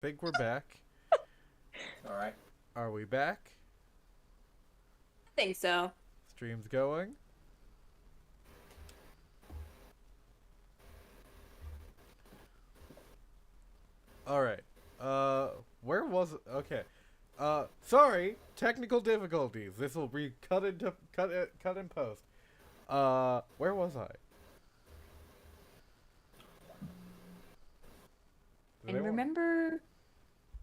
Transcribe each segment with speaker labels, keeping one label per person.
Speaker 1: Think we're back.
Speaker 2: All right.
Speaker 1: Are we back?
Speaker 3: I think so.
Speaker 1: Stream's going. All right. Where was it? Okay. Sorry, technical difficulties. This will be cut in post. Where was I? Did
Speaker 3: And
Speaker 1: anyone-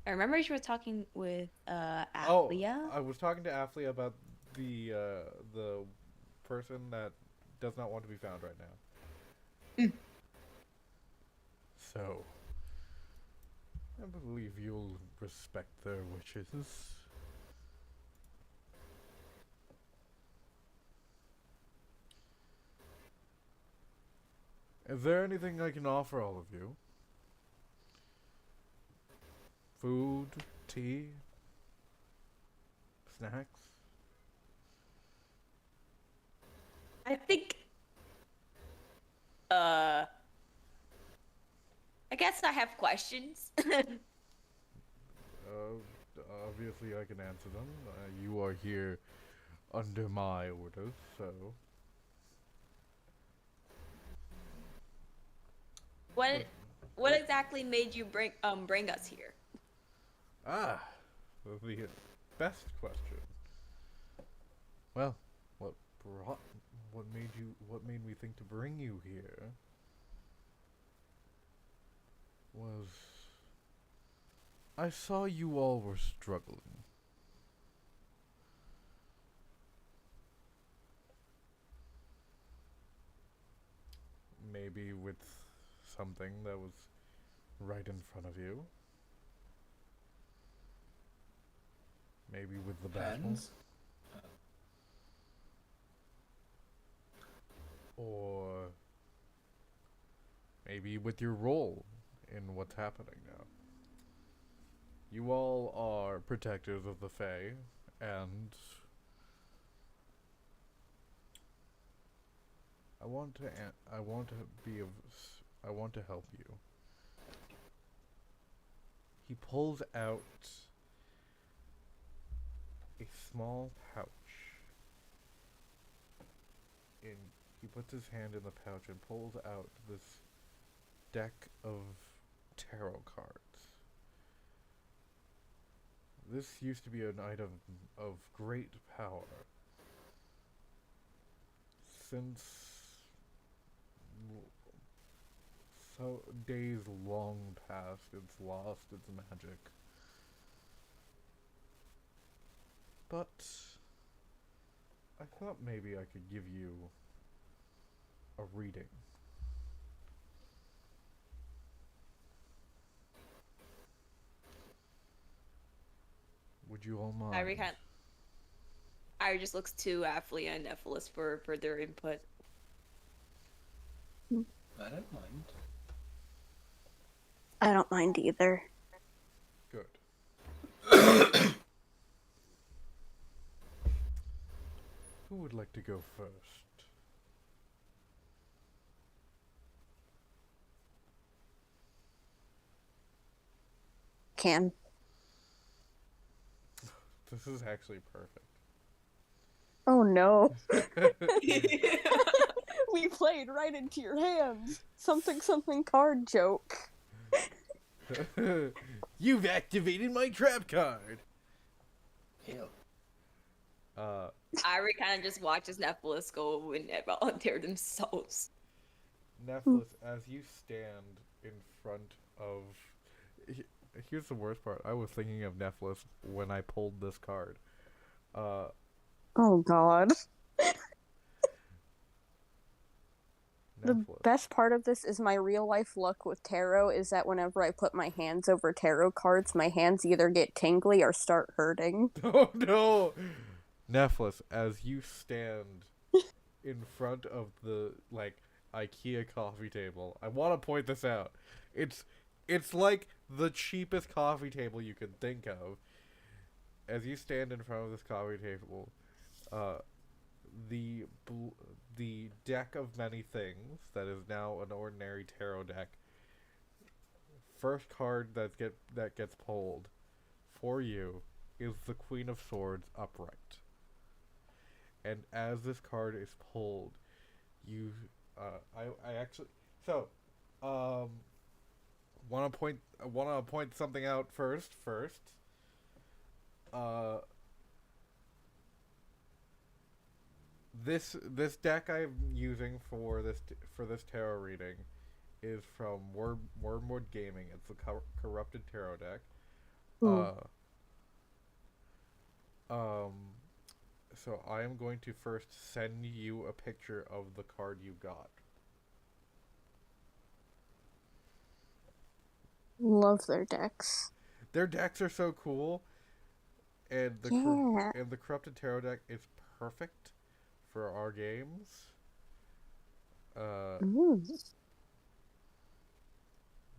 Speaker 3: I remember you were talking with
Speaker 1: Oh,
Speaker 3: Athlia.
Speaker 1: I was talking to Aflia about the person that does not want to be found right now.
Speaker 3: Mm.
Speaker 1: So, I believe you'll respect their wishes. Is there anything I can offer all of you? Food, tea, snacks?
Speaker 3: I think uh I guess I have questions.
Speaker 1: Obviously I can answer them. You are here under my orders, so...
Speaker 3: what what exactly made you bring us here?
Speaker 1: Ah, the best question. Well, what brought, what made me think to bring you here was I saw you all were struggling. Maybe with something that was right in front of you. Maybe with the battle.
Speaker 2: Pens.
Speaker 1: Or maybe with your role in what's happening now. You all are protectors of the Fae, and I want to be of, I want to help you. He pulls out a small pouch. He puts his hand in the pouch and pulls out this deck of tarot cards. This used to be an item of great power. Since so days long past, it's lost its magic. But I thought maybe I could give you a reading. Would you all mind?
Speaker 3: Irie just looks to Athlia and Nephilis for their input.
Speaker 2: I don't mind.
Speaker 4: I don't mind either.
Speaker 1: Good. Who would like to go first?
Speaker 4: Can.
Speaker 1: This is actually perfect.
Speaker 4: Oh no. We played right into your hands. Something something card joke.
Speaker 1: You've activated my trap card!
Speaker 2: Hell.
Speaker 3: Irie kind of just watches Nephilis go and volunteer themselves.
Speaker 1: Nephilis, as you stand in front of... Here's the worst part. I was thinking of Nephilis when I pulled this card.
Speaker 4: Oh god. The
Speaker 1: Nephilis.
Speaker 4: best part of this is my real life luck with tarot is that whenever I put my hands over tarot cards, my hands either get tingly or start hurting.
Speaker 1: Oh no! Nephilis, as you stand in front of the, like, IKEA coffee table, I want to point this out. It's like the cheapest coffee table you can think of. As you stand in front of this coffee table, the deck of many things that is now an ordinary tarot deck first card that gets pulled for you is the Queen of Swords upright. And as this card is pulled, you I actually so want to point something out first. Uh this deck I'm using for this tarot reading is from Wormwood Gaming. It's the Corrupted Tarot deck.
Speaker 4: Ooh.
Speaker 1: So I am going to first send you a picture of the card you got.
Speaker 4: Love their decks.
Speaker 1: Their decks are so cool, and
Speaker 4: Yeah.
Speaker 1: the Corrupted Tarot deck is perfect for our games.
Speaker 4: Ooh.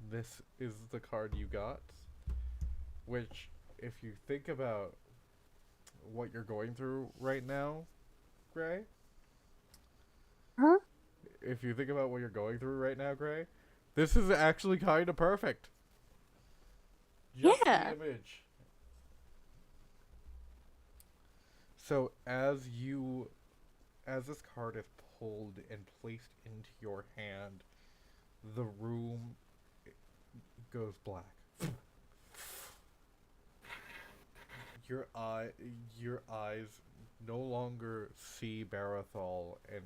Speaker 1: This is the card you got, which, if you think about what you're going through right now, Gray.
Speaker 4: Huh?
Speaker 1: If you think about what you're going through right now, Gray, this is actually kind of perfect. Just
Speaker 4: Yeah.
Speaker 1: the image. So as this card is pulled and placed into your hand, the room goes black. Your eyes no longer see Barathol in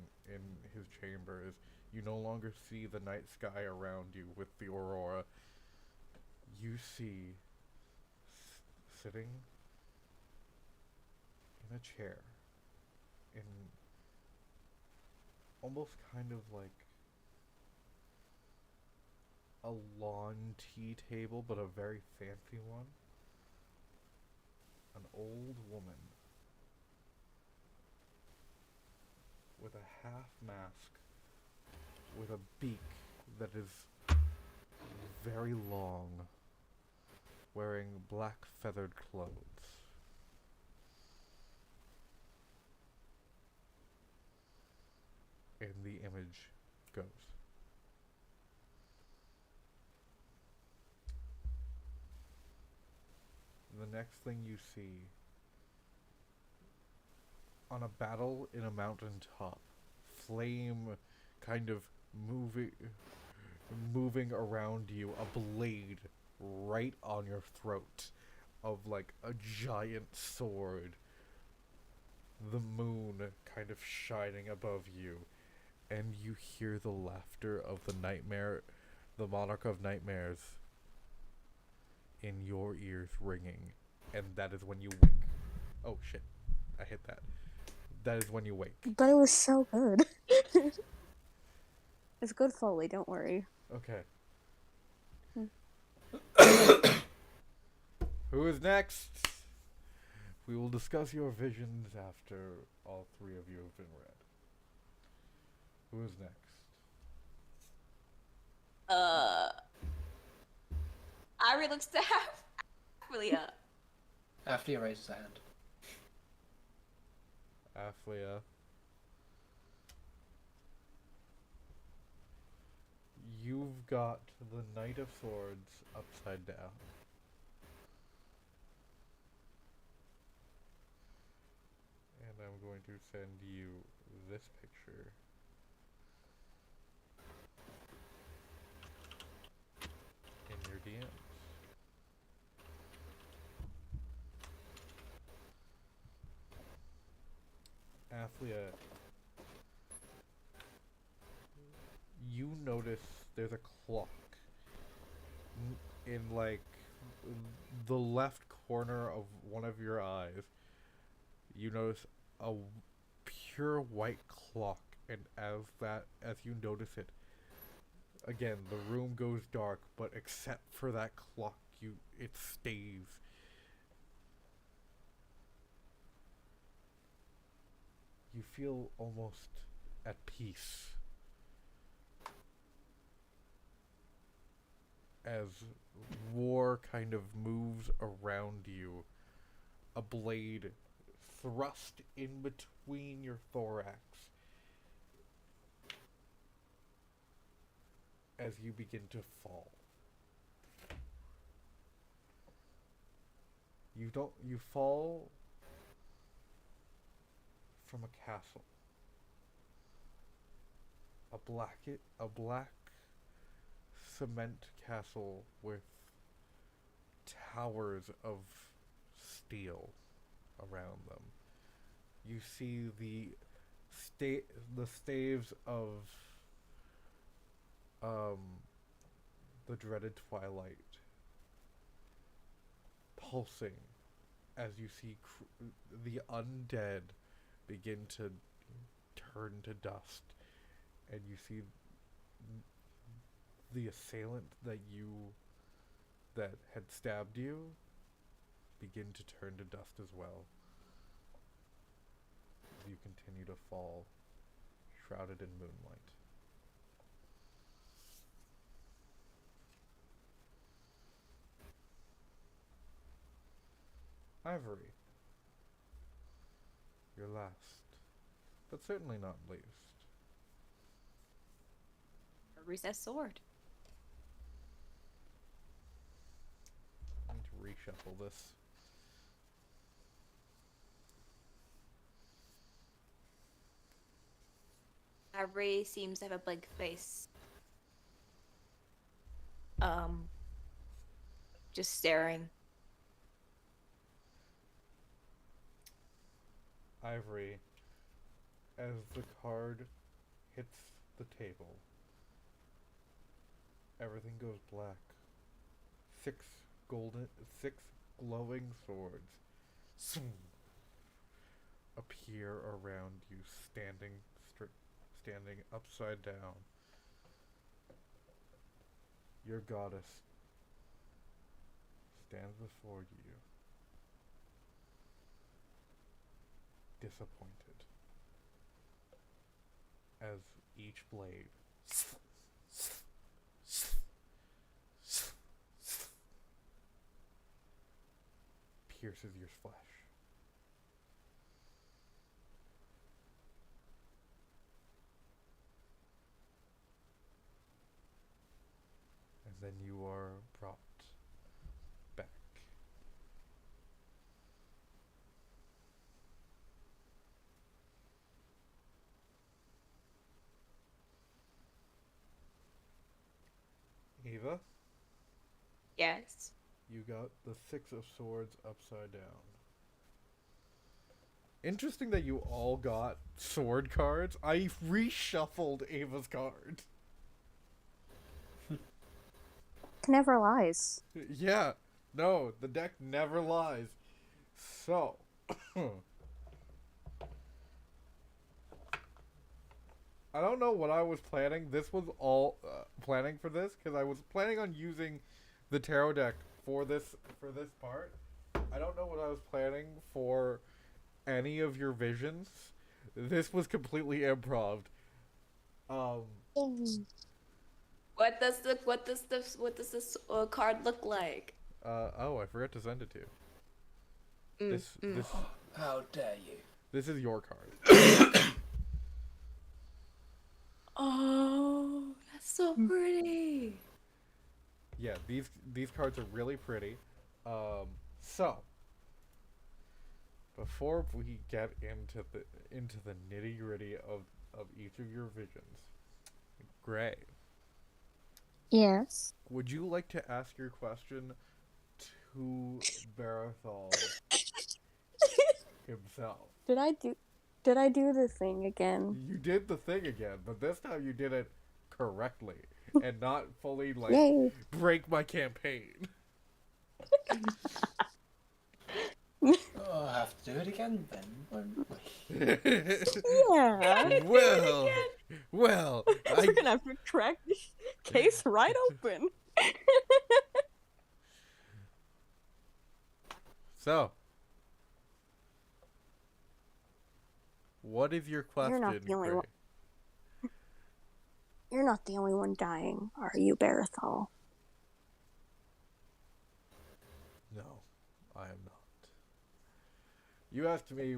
Speaker 1: his chambers. You no longer see the night sky around you with the aurora. You see sitting in a chair, in almost kind of like a lawn tea table, but a very fancy one. An old woman with a half mask, with a beak that is very long, wearing black feathered clothes. And the image goes. The next thing you see, on a battle in a mountaintop, flame kind of moving around you, a blade right on your throat of like a giant sword. The moon kind of shining above you, and you hear the laughter of the monarch of nightmares in your ears ringing, and that is when you wake. Oh shit, I hit that. That is when you wake.
Speaker 4: But it was so good. It's good Foley, don't worry.
Speaker 1: Okay. Who is next? We will discuss your visions after all three of you have been read. Who is next?
Speaker 3: Irie looks to Aphlia.
Speaker 2: After he raises a hand.
Speaker 1: Aphlia. You've got the Knight of Swords upside down. And I'm going to send you this picture. In your DMs. Aphlia, you notice there's a clock in like the left corner of one of your eyes. You notice a pure white clock, and as you notice it, again the room goes dark, but except for that clock, it stays. You feel almost at peace as war kind of moves around you, a blade thrust in between your thorax as you begin to fall. You fall from a castle. A black cement castle with towers of steel around them. You see the staves of the dreaded twilight pulsing as you see the undead begin to turn to dust, and you see the assailant that had stabbed you begin to turn to dust as well. As you continue to fall, shrouded in moonlight. Ivory. Your last, but certainly not least.
Speaker 3: A recessed sword.
Speaker 1: I need to reshuffle this.
Speaker 3: Ray seems to have a blank face. Just staring.
Speaker 1: Ivory, as the card hits the table, everything goes black. Six glowing swords appear around you, standing upside down. Your goddess stands before you, disappointed, as each blade pierces your flesh. And then you are brought back. Eva,
Speaker 3: Yes.
Speaker 1: you got the Six of Swords upside down. Interesting that you all got sword cards. I reshuffled Ava's cards.
Speaker 4: Never lies.
Speaker 1: Yeah, no, the deck never lies. So, I don't know what I was planning. This was all planning for this because I was planning on using the tarot deck for this part. I don't know what I was planning for any of your visions. This was completely improv.
Speaker 3: What does this card look like?
Speaker 1: Oh, I forgot to send it to you. This
Speaker 2: How dare you?
Speaker 1: this is your card.
Speaker 3: Oh, that's so pretty.
Speaker 1: Yeah, these cards are really pretty. So before we get into the nitty gritty of each of your visions, Gray,
Speaker 4: Yes.
Speaker 1: would you like to ask your question to Barathol himself?
Speaker 4: Did I do the thing again?
Speaker 1: You did the thing again, but this time you did it correctly and not fully like
Speaker 4: Yay.
Speaker 1: break my campaign.
Speaker 2: Oh, I have to do it again then, won't we?
Speaker 4: Yeah.
Speaker 1: Well,
Speaker 4: We're gonna have to crack this case right open.
Speaker 1: So, what is your question,
Speaker 4: not the only
Speaker 1: Gray?
Speaker 4: one. You're not the only one dying, are you, Barathol?
Speaker 1: No, I am not. You asked me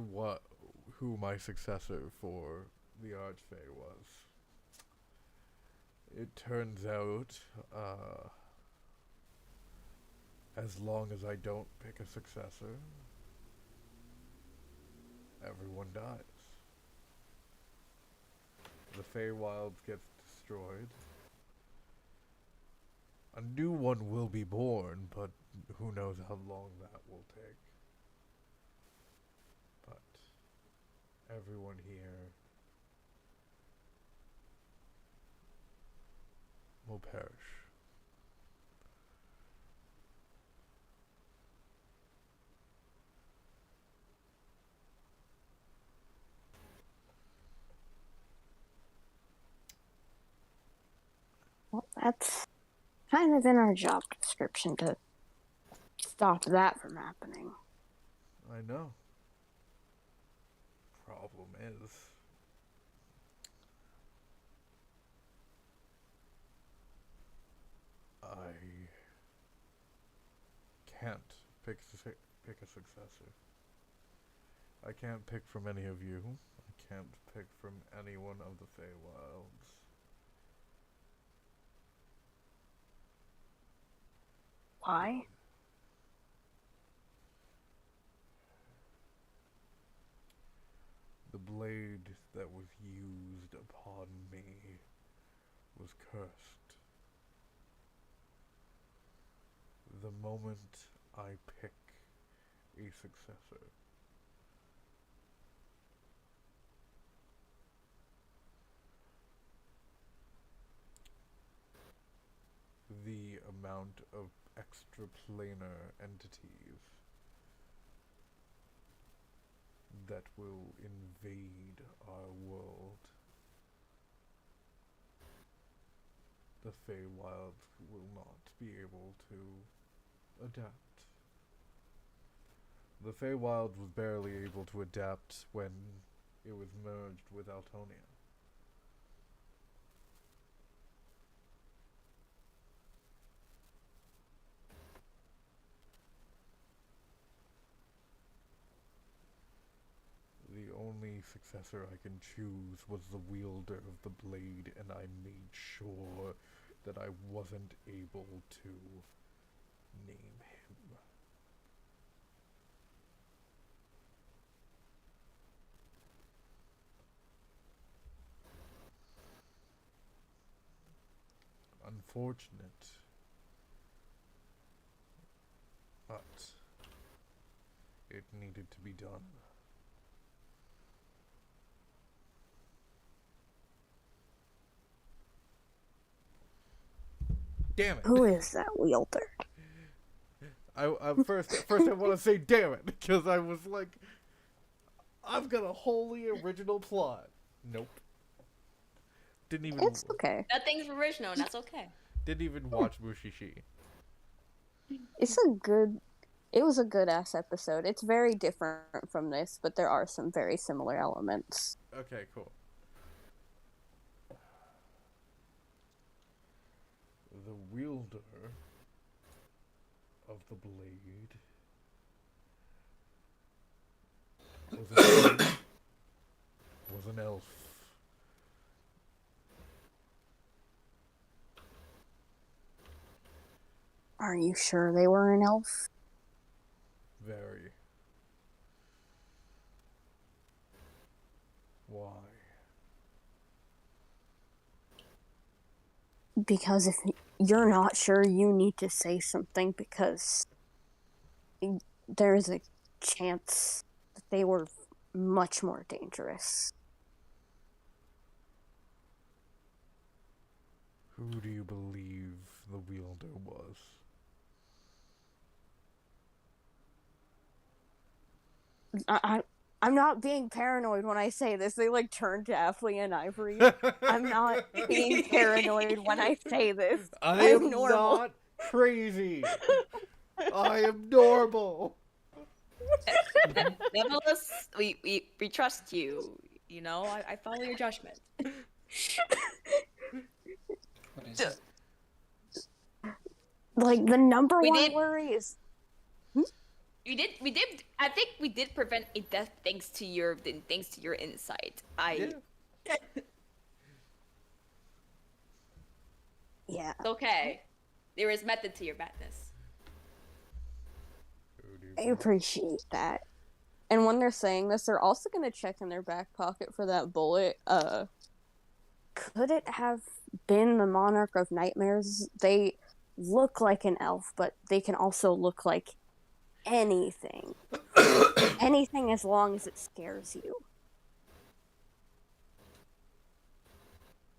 Speaker 1: who my successor for the Archfey was. It turns out, As long as I don't pick a successor, everyone dies. The Feywilds gets destroyed. A new one will be born, but who knows how long that will take. But everyone here will perish.
Speaker 4: Well, that's kind of in our job description to stop that from happening.
Speaker 1: I know. Problem is, I can't pick a successor. I can't pick from any of you. I can't pick from anyone of the Feywilds.
Speaker 4: Why?
Speaker 1: The blade that was used upon me was cursed. The moment I pick a successor, the amount of extraplanar entities that will invade our world, the Feywilds will not be able to adapt. The Feywild was barely able to adapt when it was merged with Altonia. The only successor I can choose was the wielder of the blade, and I made sure that I wasn't able to name him. Unfortunate, but it needed to be done. Damn it!
Speaker 4: Who is that wielder?
Speaker 1: I first I want to say damn it, because I was like, I've got a wholly original plot. Nope. Didn't even.
Speaker 4: It's okay.
Speaker 3: Nothing's original, and that's okay.
Speaker 1: Didn't even watch Mushishi.
Speaker 4: It was a good ass episode. It's very different from this, but there are some very similar elements.
Speaker 1: Okay, cool. The wielder of the blade was an elf.
Speaker 4: Are you sure they were an elf?
Speaker 1: Very. Why?
Speaker 4: Because if you're not sure, you need to say something because there is a chance that they were much more dangerous.
Speaker 1: Who do you believe the wielder was?
Speaker 4: I'm not being paranoid when I say this. They like turn to Affley and Ivory. I'm not being paranoid when I say this.
Speaker 1: I am
Speaker 4: normal.
Speaker 1: not crazy. I am normal.
Speaker 3: Nevertheless, we trust you. You know, I follow your judgment.
Speaker 2: What is it?
Speaker 4: Like the number
Speaker 3: We
Speaker 4: one
Speaker 3: did-
Speaker 4: worry is
Speaker 3: We did. I think we did prevent a death thanks to your insight.
Speaker 1: Yeah.
Speaker 4: yeah.
Speaker 3: It's okay. There is method to your madness.
Speaker 4: I appreciate that. And when they're saying this, they're also gonna check in their back pocket for that bullet. Could it have been the Monarch of Nightmares? They look like an elf, but they can also look like anything. Anything as long as it scares you.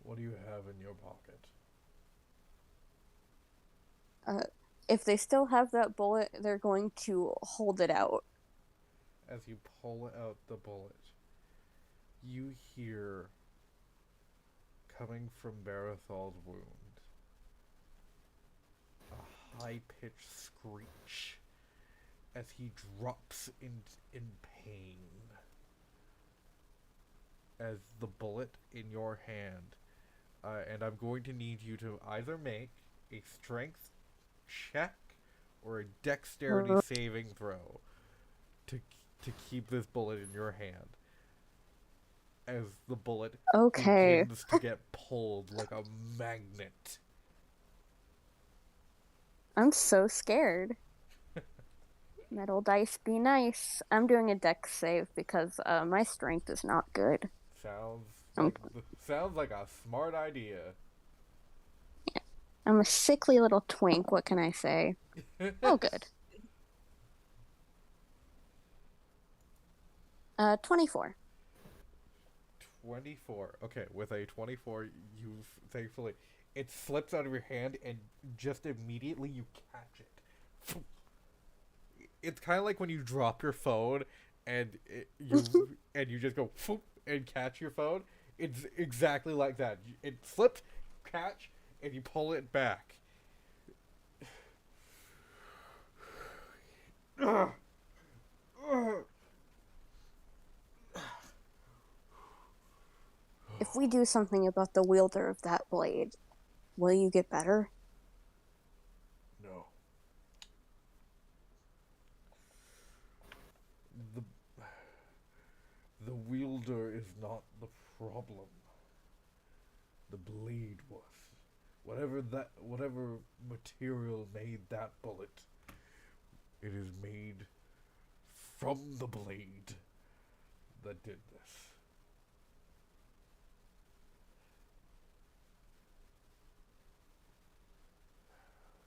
Speaker 1: What do you have in your pocket?
Speaker 4: If they still have that bullet, they're going to hold it out.
Speaker 1: As you pull out the bullet, you hear, coming from Barathal's wound, a high-pitched screech as he drops in pain. As the bullet in your hand, and I'm going to need you to either make a strength check or a dexterity saving throw to keep this bullet in your hand. As the bullet begins to get pulled like a magnet.
Speaker 4: I'm so scared. Metal dice be nice. I'm doing a dex save because my strength is not good.
Speaker 1: Sounds like a smart idea.
Speaker 4: I'm a sickly little twink, what can I say? Oh, good. 24.
Speaker 1: 24. Okay, with a 24, thankfully, it slips out of your hand and just immediately you catch it. It's kind of like when you drop your phone and you just go and catch your phone. It's exactly like that. It slips, catch, and you pull it back.
Speaker 4: If we do something about the wielder of that blade, will you get better?
Speaker 1: No. The wielder is not the problem. The blade was. Whatever material made that bullet, it is made from the blade that did this.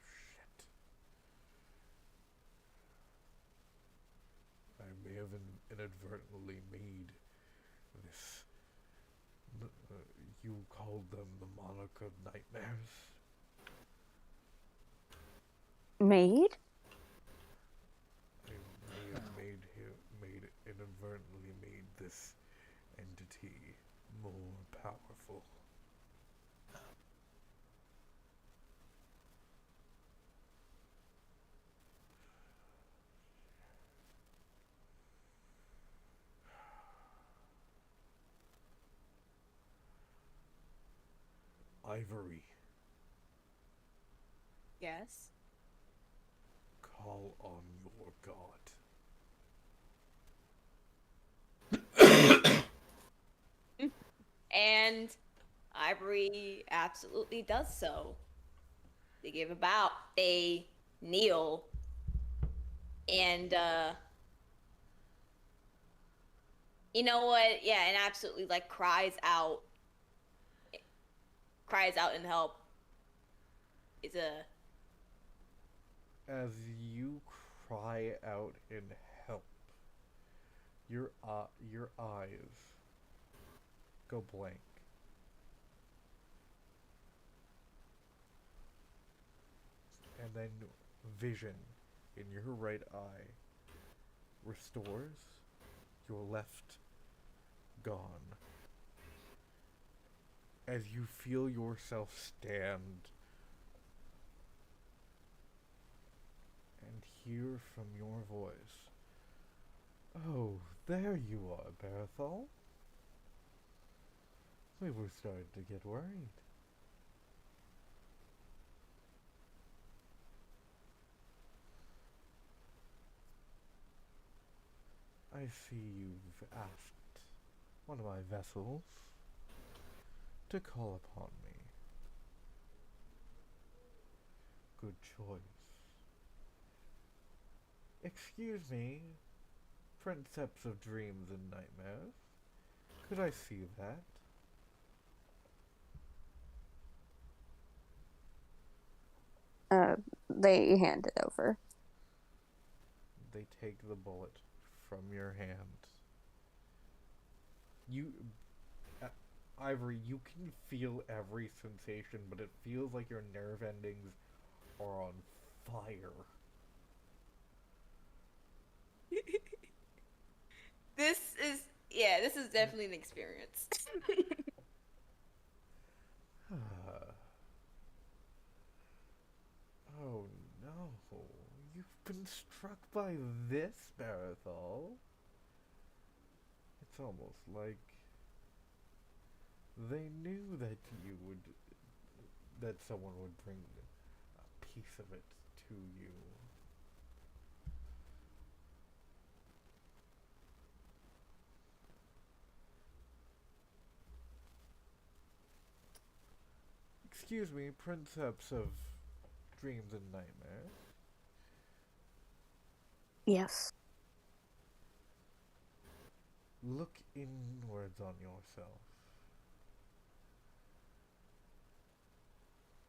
Speaker 1: Shit. I may have inadvertently made this. You called them the Monarch of Nightmares?
Speaker 4: Made?
Speaker 1: I may have inadvertently made this entity more powerful. Ivory,
Speaker 3: Yes.
Speaker 1: call on your god.
Speaker 3: And Ivory absolutely does so. They give a bow. They kneel. And you know what? Yeah, and absolutely like cries out in help. It's a
Speaker 1: As you cry out in help, your eyes go blank. And then vision in your right eye restores, your left gone. As you feel yourself stand and hear from your voice, "Oh, there you are, Barathol. We were starting to get worried." I see you've asked one of my vessels to call upon me. Good choice. Excuse me, Princeps of Dreams and Nightmares. Could I see that?
Speaker 4: They hand it over.
Speaker 1: They take the bullet from your hand. You, Ivory, you can feel every sensation, but it feels like your nerve endings are on fire.
Speaker 3: This is definitely an experience.
Speaker 1: Oh no, you've been struck by this, Barathol. It's almost like they knew that someone would bring a piece of it to you. Excuse me, Princeps of Dreams and Nightmares.
Speaker 4: Yes.
Speaker 1: Look inwards on yourself.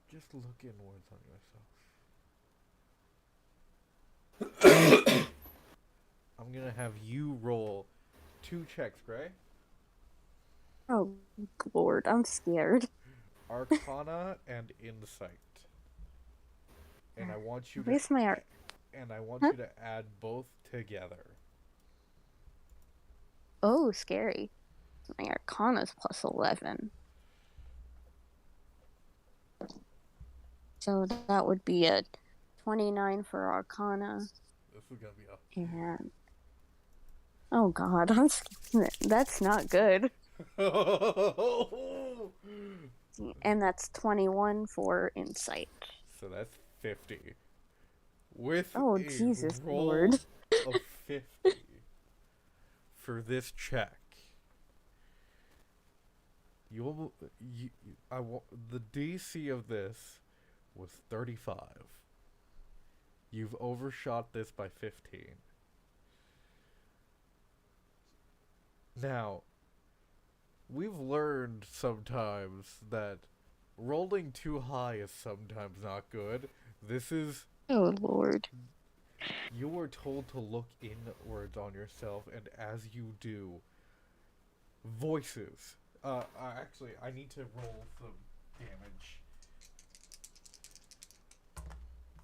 Speaker 1: Just look inwards on yourself. I'm gonna have you roll 2 checks, Gray.
Speaker 4: Oh, Lord, I'm scared.
Speaker 1: Arcana and Insight. And I want you
Speaker 4: At least my art.
Speaker 1: and I want
Speaker 4: Huh?
Speaker 1: you to add both together.
Speaker 4: Oh, scary. My Arcana's plus 11. So that would be a 29 for Arcana.
Speaker 1: This is gonna be
Speaker 4: And oh God, I'm scared. That's not good.
Speaker 1: a.
Speaker 4: And that's 21 for Insight.
Speaker 1: So that's 50. With
Speaker 4: Oh,
Speaker 1: a
Speaker 4: Jesus,
Speaker 1: roll
Speaker 4: Lord.
Speaker 1: of 50 for this check. The DC of this was 35. You've overshot this by 15. Now, we've learned sometimes that rolling too high is sometimes not good. This is,
Speaker 4: Oh, Lord.
Speaker 1: you were told to look inwards on yourself, and as you do, voices. Actually, I need to roll some damage.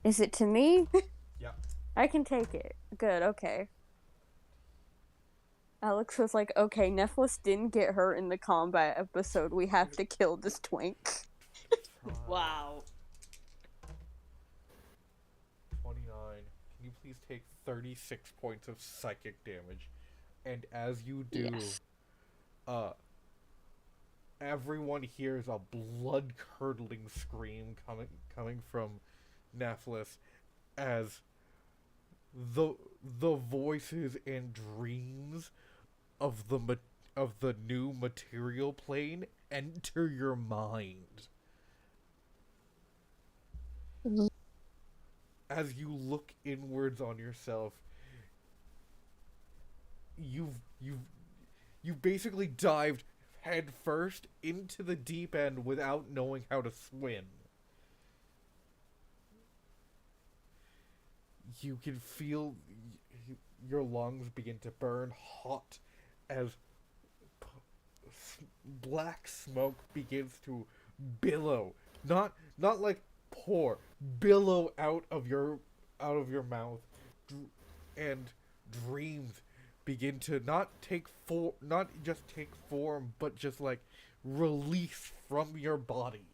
Speaker 4: Is it to me?
Speaker 1: Yeah.
Speaker 4: I can take it. Good, okay. Alex was like, okay, Nephilis didn't get hurt in the combat episode. We have to kill this twink.
Speaker 3: Wow.
Speaker 1: 29. Can you please take 36 points of psychic damage? And as you do,
Speaker 4: Yes.
Speaker 1: Everyone hears a blood-curdling scream coming from Nephilis as the voices and dreams of the new material plane enter your mind.
Speaker 4: Mhm.
Speaker 1: As you look inwards on yourself, you've basically dived head first into the deep end without knowing how to swim. You can feel your lungs begin to burn hot as black smoke begins to billow, not like pour, billow out of your mouth, and dreams begin to not just take form, but just like release from your body.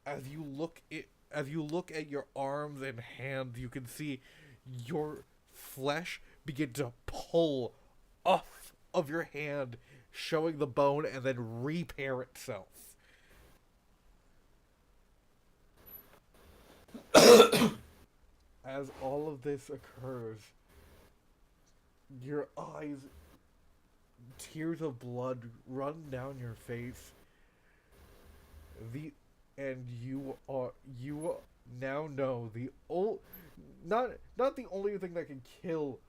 Speaker 1: As you look at your arms and hands, you can see your flesh begin to pull off of your hand, showing the bone, and then repair itself. As all of this occurs, your eyes, tears of blood run down your face. now know not the only thing that can kill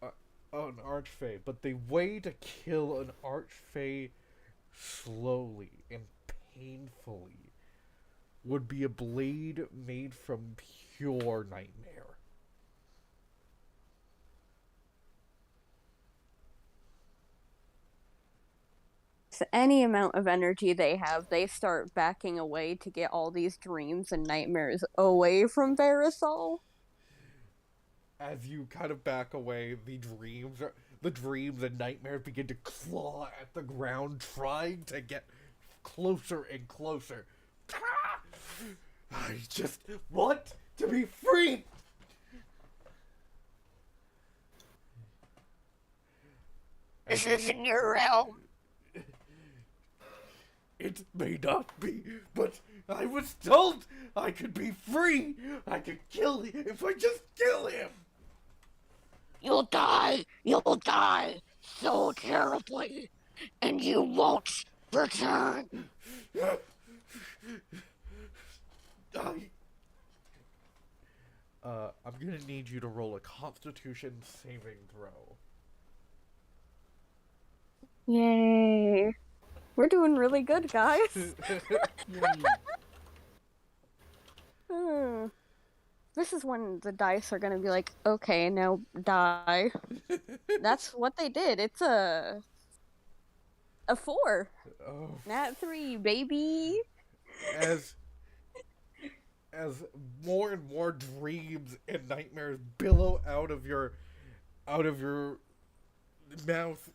Speaker 1: an archfey, but the way to kill an archfey slowly and painfully would be a blade made from pure nightmare.
Speaker 4: So any amount of energy they have, they start backing away to get all these dreams and nightmares away from Verisol.
Speaker 1: As you kind of back away, the dreams and nightmares begin to claw at the ground, trying to get closer and closer. I just want to be free.
Speaker 4: This isn't your realm.
Speaker 1: It may not be, but I was told I could be free. I could kill him if I just kill him.
Speaker 4: You'll die so terribly, and you won't return.
Speaker 1: I'm gonna need you to roll a Constitution saving throw.
Speaker 4: Yay. We're doing really good, guys. This is when the dice are gonna be like, okay, now die. That's what they did. It's a 4.
Speaker 1: Oh,
Speaker 4: Nat 3, baby.
Speaker 1: as more and more dreams and nightmares billow out of your mouth,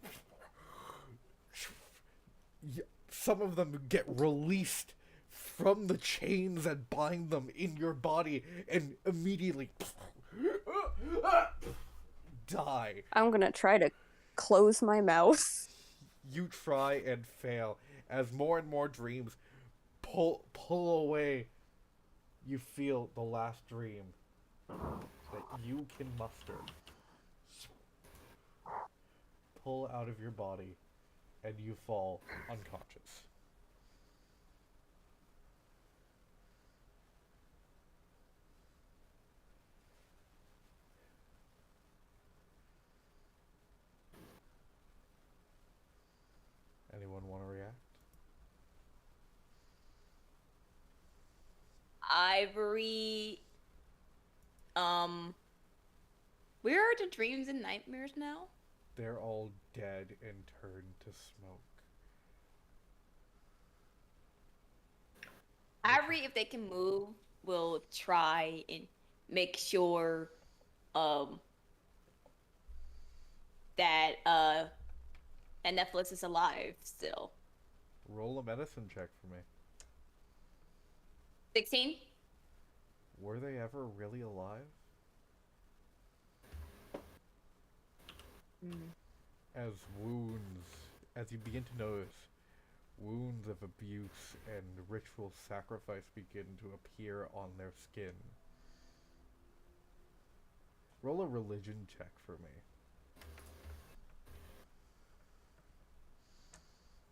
Speaker 1: some of them get released from the chains that bind them in your body and immediately die.
Speaker 4: I'm gonna try to close my mouth.
Speaker 1: You try and fail as more and more dreams pull away. You feel the last dream that you can muster pull out of your body, and you fall unconscious. Anyone want to react?
Speaker 3: Ivory. Where are the dreams and nightmares now?
Speaker 1: They're all dead and turned to smoke.
Speaker 3: Ivory, if they can move, will try and make sure that Netflix is alive still.
Speaker 1: Roll a medicine check for me.
Speaker 3: 16?
Speaker 1: Were they ever really alive? As you begin to notice, wounds of abuse and ritual sacrifice begin to appear on their skin. Roll a religion check for me.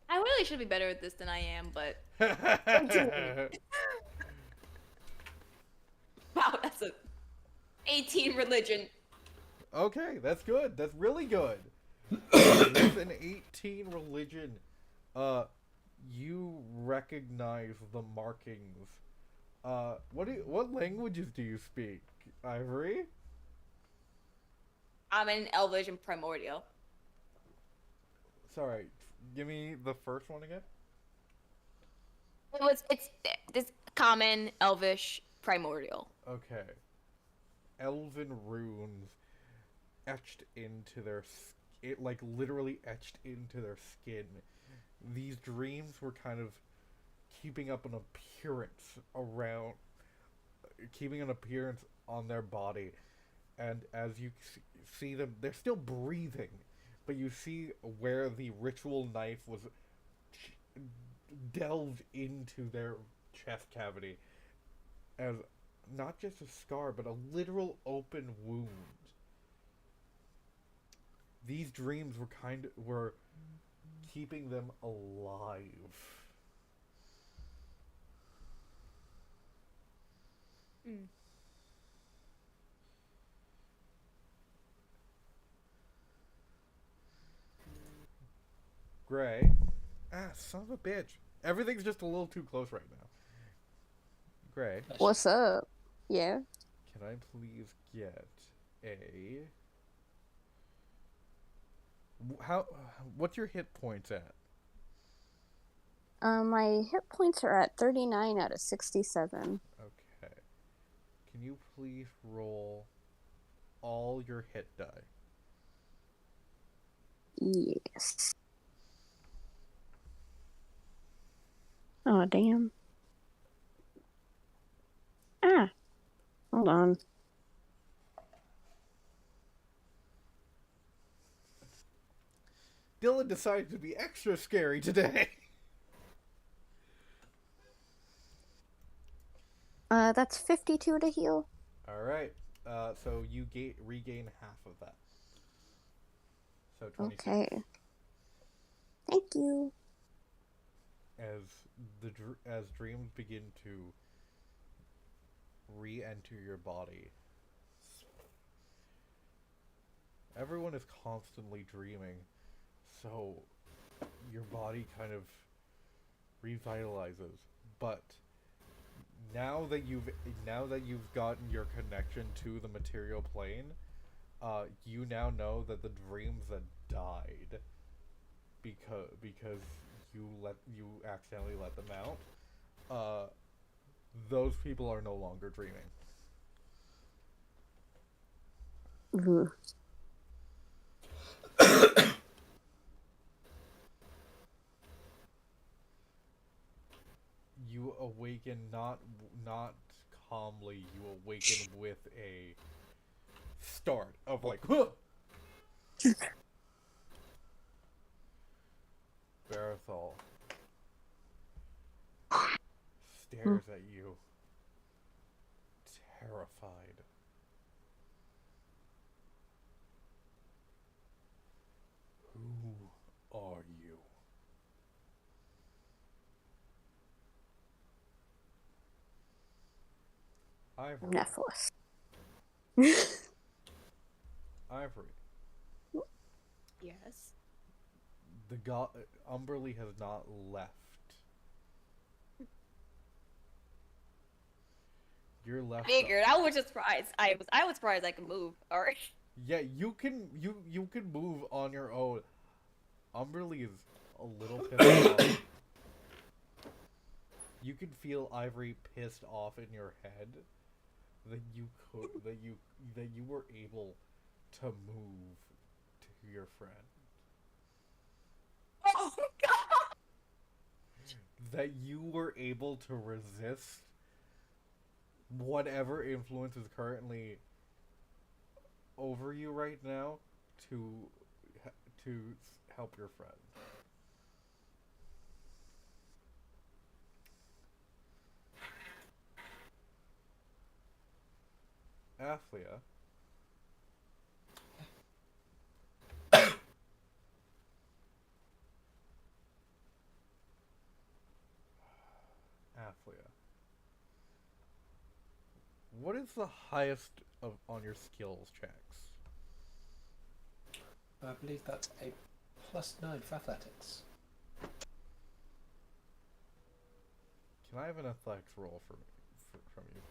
Speaker 3: I really should be better at this than I am, but wow, that's a 18 religion.
Speaker 1: Okay, that's good. That's really good. With an 18 religion, you recognize the markings. What languages do you speak, Ivory?
Speaker 3: I'm in Elvish and Primordial.
Speaker 1: Sorry, give me the first one again.
Speaker 3: It's this common, Elvish, Primordial.
Speaker 1: Okay. Elven runes etched into their literally etched into their skin. These dreams were kind of keeping an appearance on their body, and as you see them, they're still breathing, but you see where the ritual knife was delved into their chest cavity as not just a scar, but a literal open wound. These dreams were keeping them alive.
Speaker 3: Mm.
Speaker 1: Gray. Ah, son of a bitch. Everything's just a little too close right now. Gray,
Speaker 4: What's up? Yeah.
Speaker 1: can I please get a... How? What's your hit points at?
Speaker 4: My hit points are at 39 out of 67.
Speaker 1: Okay. Can you please roll all your hit die?
Speaker 4: Yes. Oh, damn. Ah. Hold on.
Speaker 1: Dylan decided to be extra scary today.
Speaker 4: That's 52 to heal.
Speaker 1: Alright. So you regain half of that. So 26.
Speaker 4: Okay. Thank you.
Speaker 1: As dreams begin to re-enter your body, everyone is constantly dreaming, so your body kind of revitalizes. But now that you've gotten your connection to the material plane, you now know that the dreams that died because you accidentally let them out, those people are no longer dreaming.
Speaker 4: Ooh.
Speaker 1: You awaken not calmly. You awaken with a start of like, huh! Barathol stares at you, terrified. Who are you? Ivory.
Speaker 4: Nephilis.
Speaker 1: Ivory.
Speaker 3: Yes.
Speaker 1: The god Umberly has not left. You're left.
Speaker 3: Figured. I was just surprised. I was surprised I could move. Alright.
Speaker 1: Yeah, you can move on your own. Umberly is a little pissed off. You can feel Ivory pissed off in your head that you were able to move to your friend.
Speaker 3: Oh god.
Speaker 1: That you were able to resist whatever influence is currently over you right now to help your friend. Athlia. Athlia. What is the highest on your skills checks?
Speaker 2: I believe that's a +9 for athletics.
Speaker 1: Can I have an athletics roll from you, please?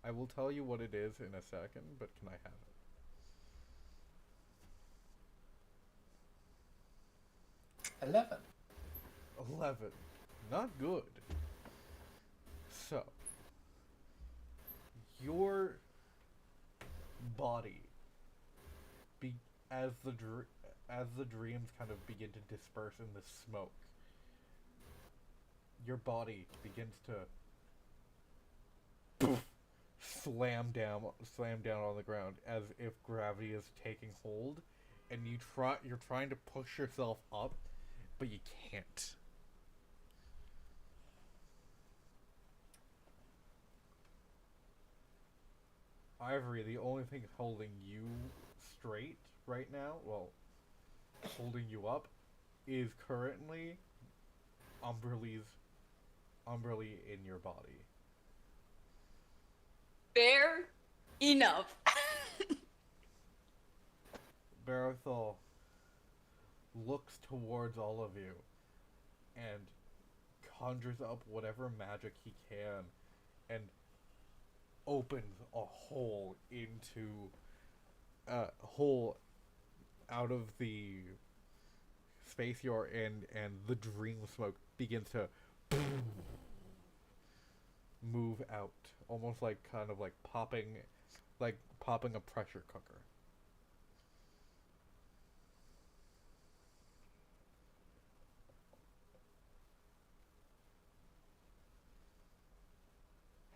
Speaker 1: I will tell you what it is in a second, but can I have it?
Speaker 2: 11.
Speaker 1: 11. Not good. So, your body, as the dreams kind of begin to disperse in the smoke, your body begins to poof, slam down on the ground as if gravity is taking hold, and you're trying to push yourself up, but you can't. Ivory, the only thing holding you straight right now, well, holding you up, is currently Umberly in your body.
Speaker 3: Fair enough.
Speaker 1: Barathol looks towards all of you and conjures up whatever magic he can and opens a hole into a hole out of the space you're in, and the dream smoke begins to move out, almost like kind of like popping a pressure cooker.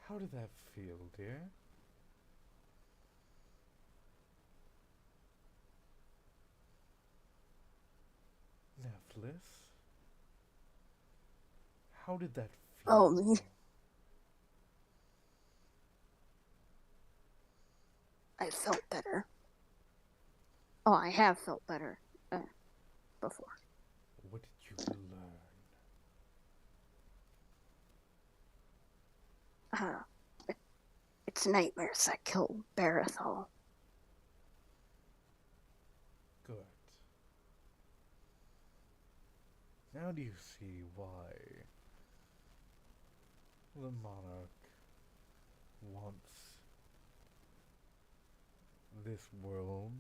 Speaker 1: How did that feel, dear? Nephlis? How did that feel?
Speaker 4: Oh, me. I felt better. Oh, I have felt better before.
Speaker 1: What did you learn?
Speaker 4: It's nightmares that kill Barathol.
Speaker 1: Good. Now do you see why the monarch wants this world?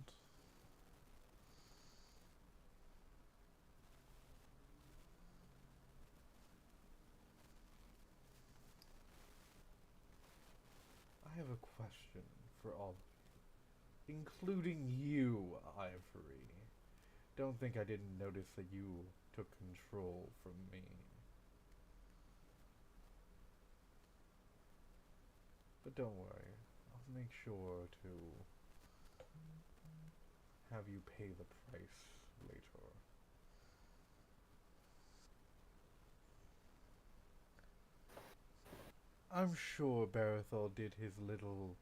Speaker 1: I have a question for all of you, including you, Ivory. Don't think I didn't notice that you took control from me. But don't worry, I'll make sure to have you pay the price later. I'm sure Barathol did his little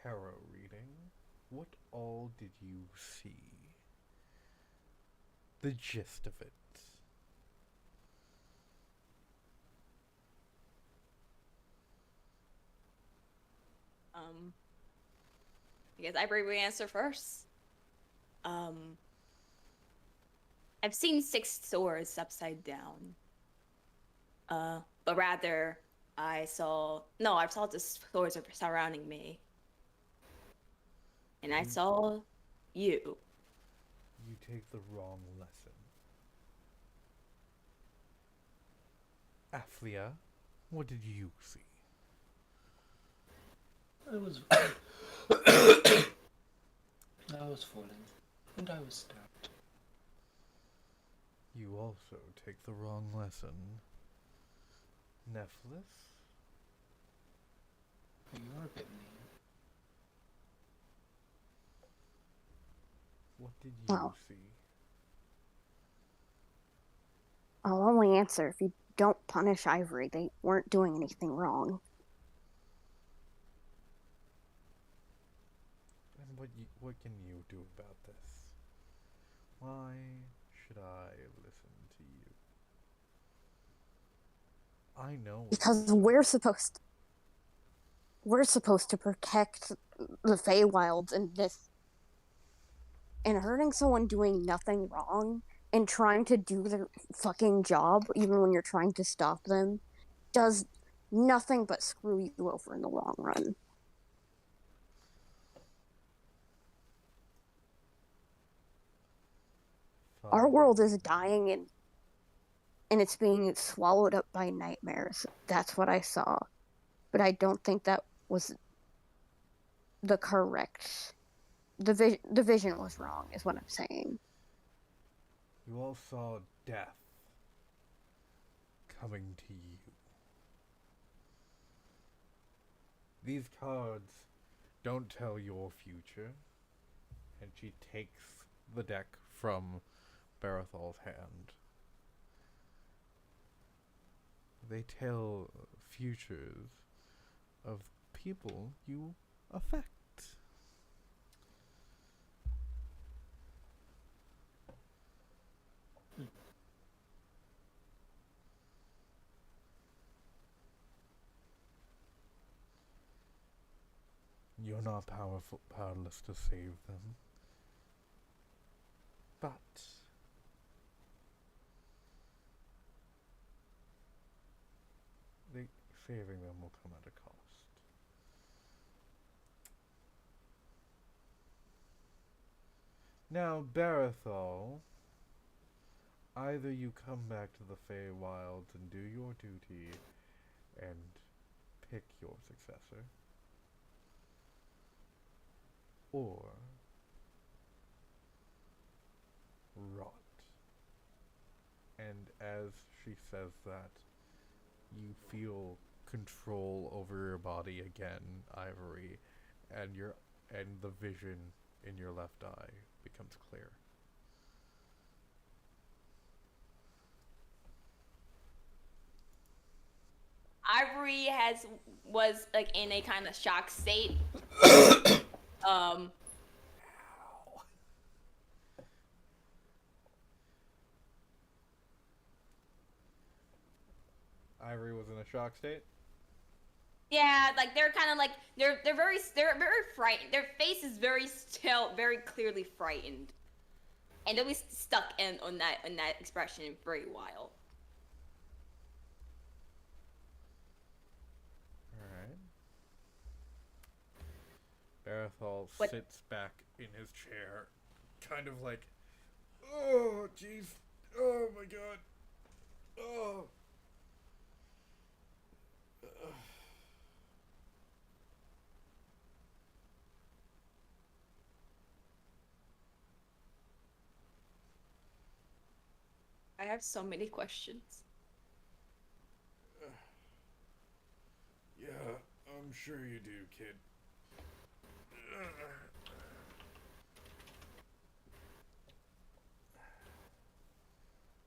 Speaker 1: tarot reading. What all did you see? The gist of it.
Speaker 3: I guess Ivory will answer first. I've seen 6 swords upside down. But rather, I saw the swords surrounding me. And I saw you.
Speaker 1: You take the wrong lesson. Aphlia, what did you see?
Speaker 2: I was falling, and I was stabbed.
Speaker 1: You also take the wrong lesson. Nephlis?
Speaker 2: You're a bit mean.
Speaker 1: What did you
Speaker 4: Well.
Speaker 1: see?
Speaker 4: I'll only answer if you don't punish Ivory. They weren't doing anything wrong.
Speaker 1: And what can you do about this? Why should I listen to you? I know.
Speaker 4: Because we're supposed to protect the Feywilds and this, and hurting someone doing nothing wrong and trying to do their fucking job, even when you're trying to stop them, does nothing but screw you over in the long run. Our
Speaker 1: Fine.
Speaker 4: world is dying and it's being swallowed up by nightmares. That's what I saw. But I don't think that was the correct... The vision was wrong, is what I'm saying.
Speaker 1: You all saw death coming to you. These cards don't tell your future. And she takes the deck from Barathol's hand. They tell futures of people you affect. You're not powerless to save them. But saving them will come at a cost. Now, Barathol, either you come back to the Feywilds and do your duty and pick your successor, or rot. And as she says that, you feel control over your body again, Ivory, and the vision in your left eye becomes clear.
Speaker 3: Ivory was like in a kind of shock state.
Speaker 1: Ivory was in a shock state.
Speaker 3: Yeah, like they're kind of like they're very frightened. Their face is very still, very clearly frightened, and they'll be stuck on that expression for a while.
Speaker 1: Alright. Barathol sits back in his chair, kind of like, oh jeez, oh my god, oh.
Speaker 3: I have so many questions.
Speaker 1: Yeah, I'm sure you do, kid.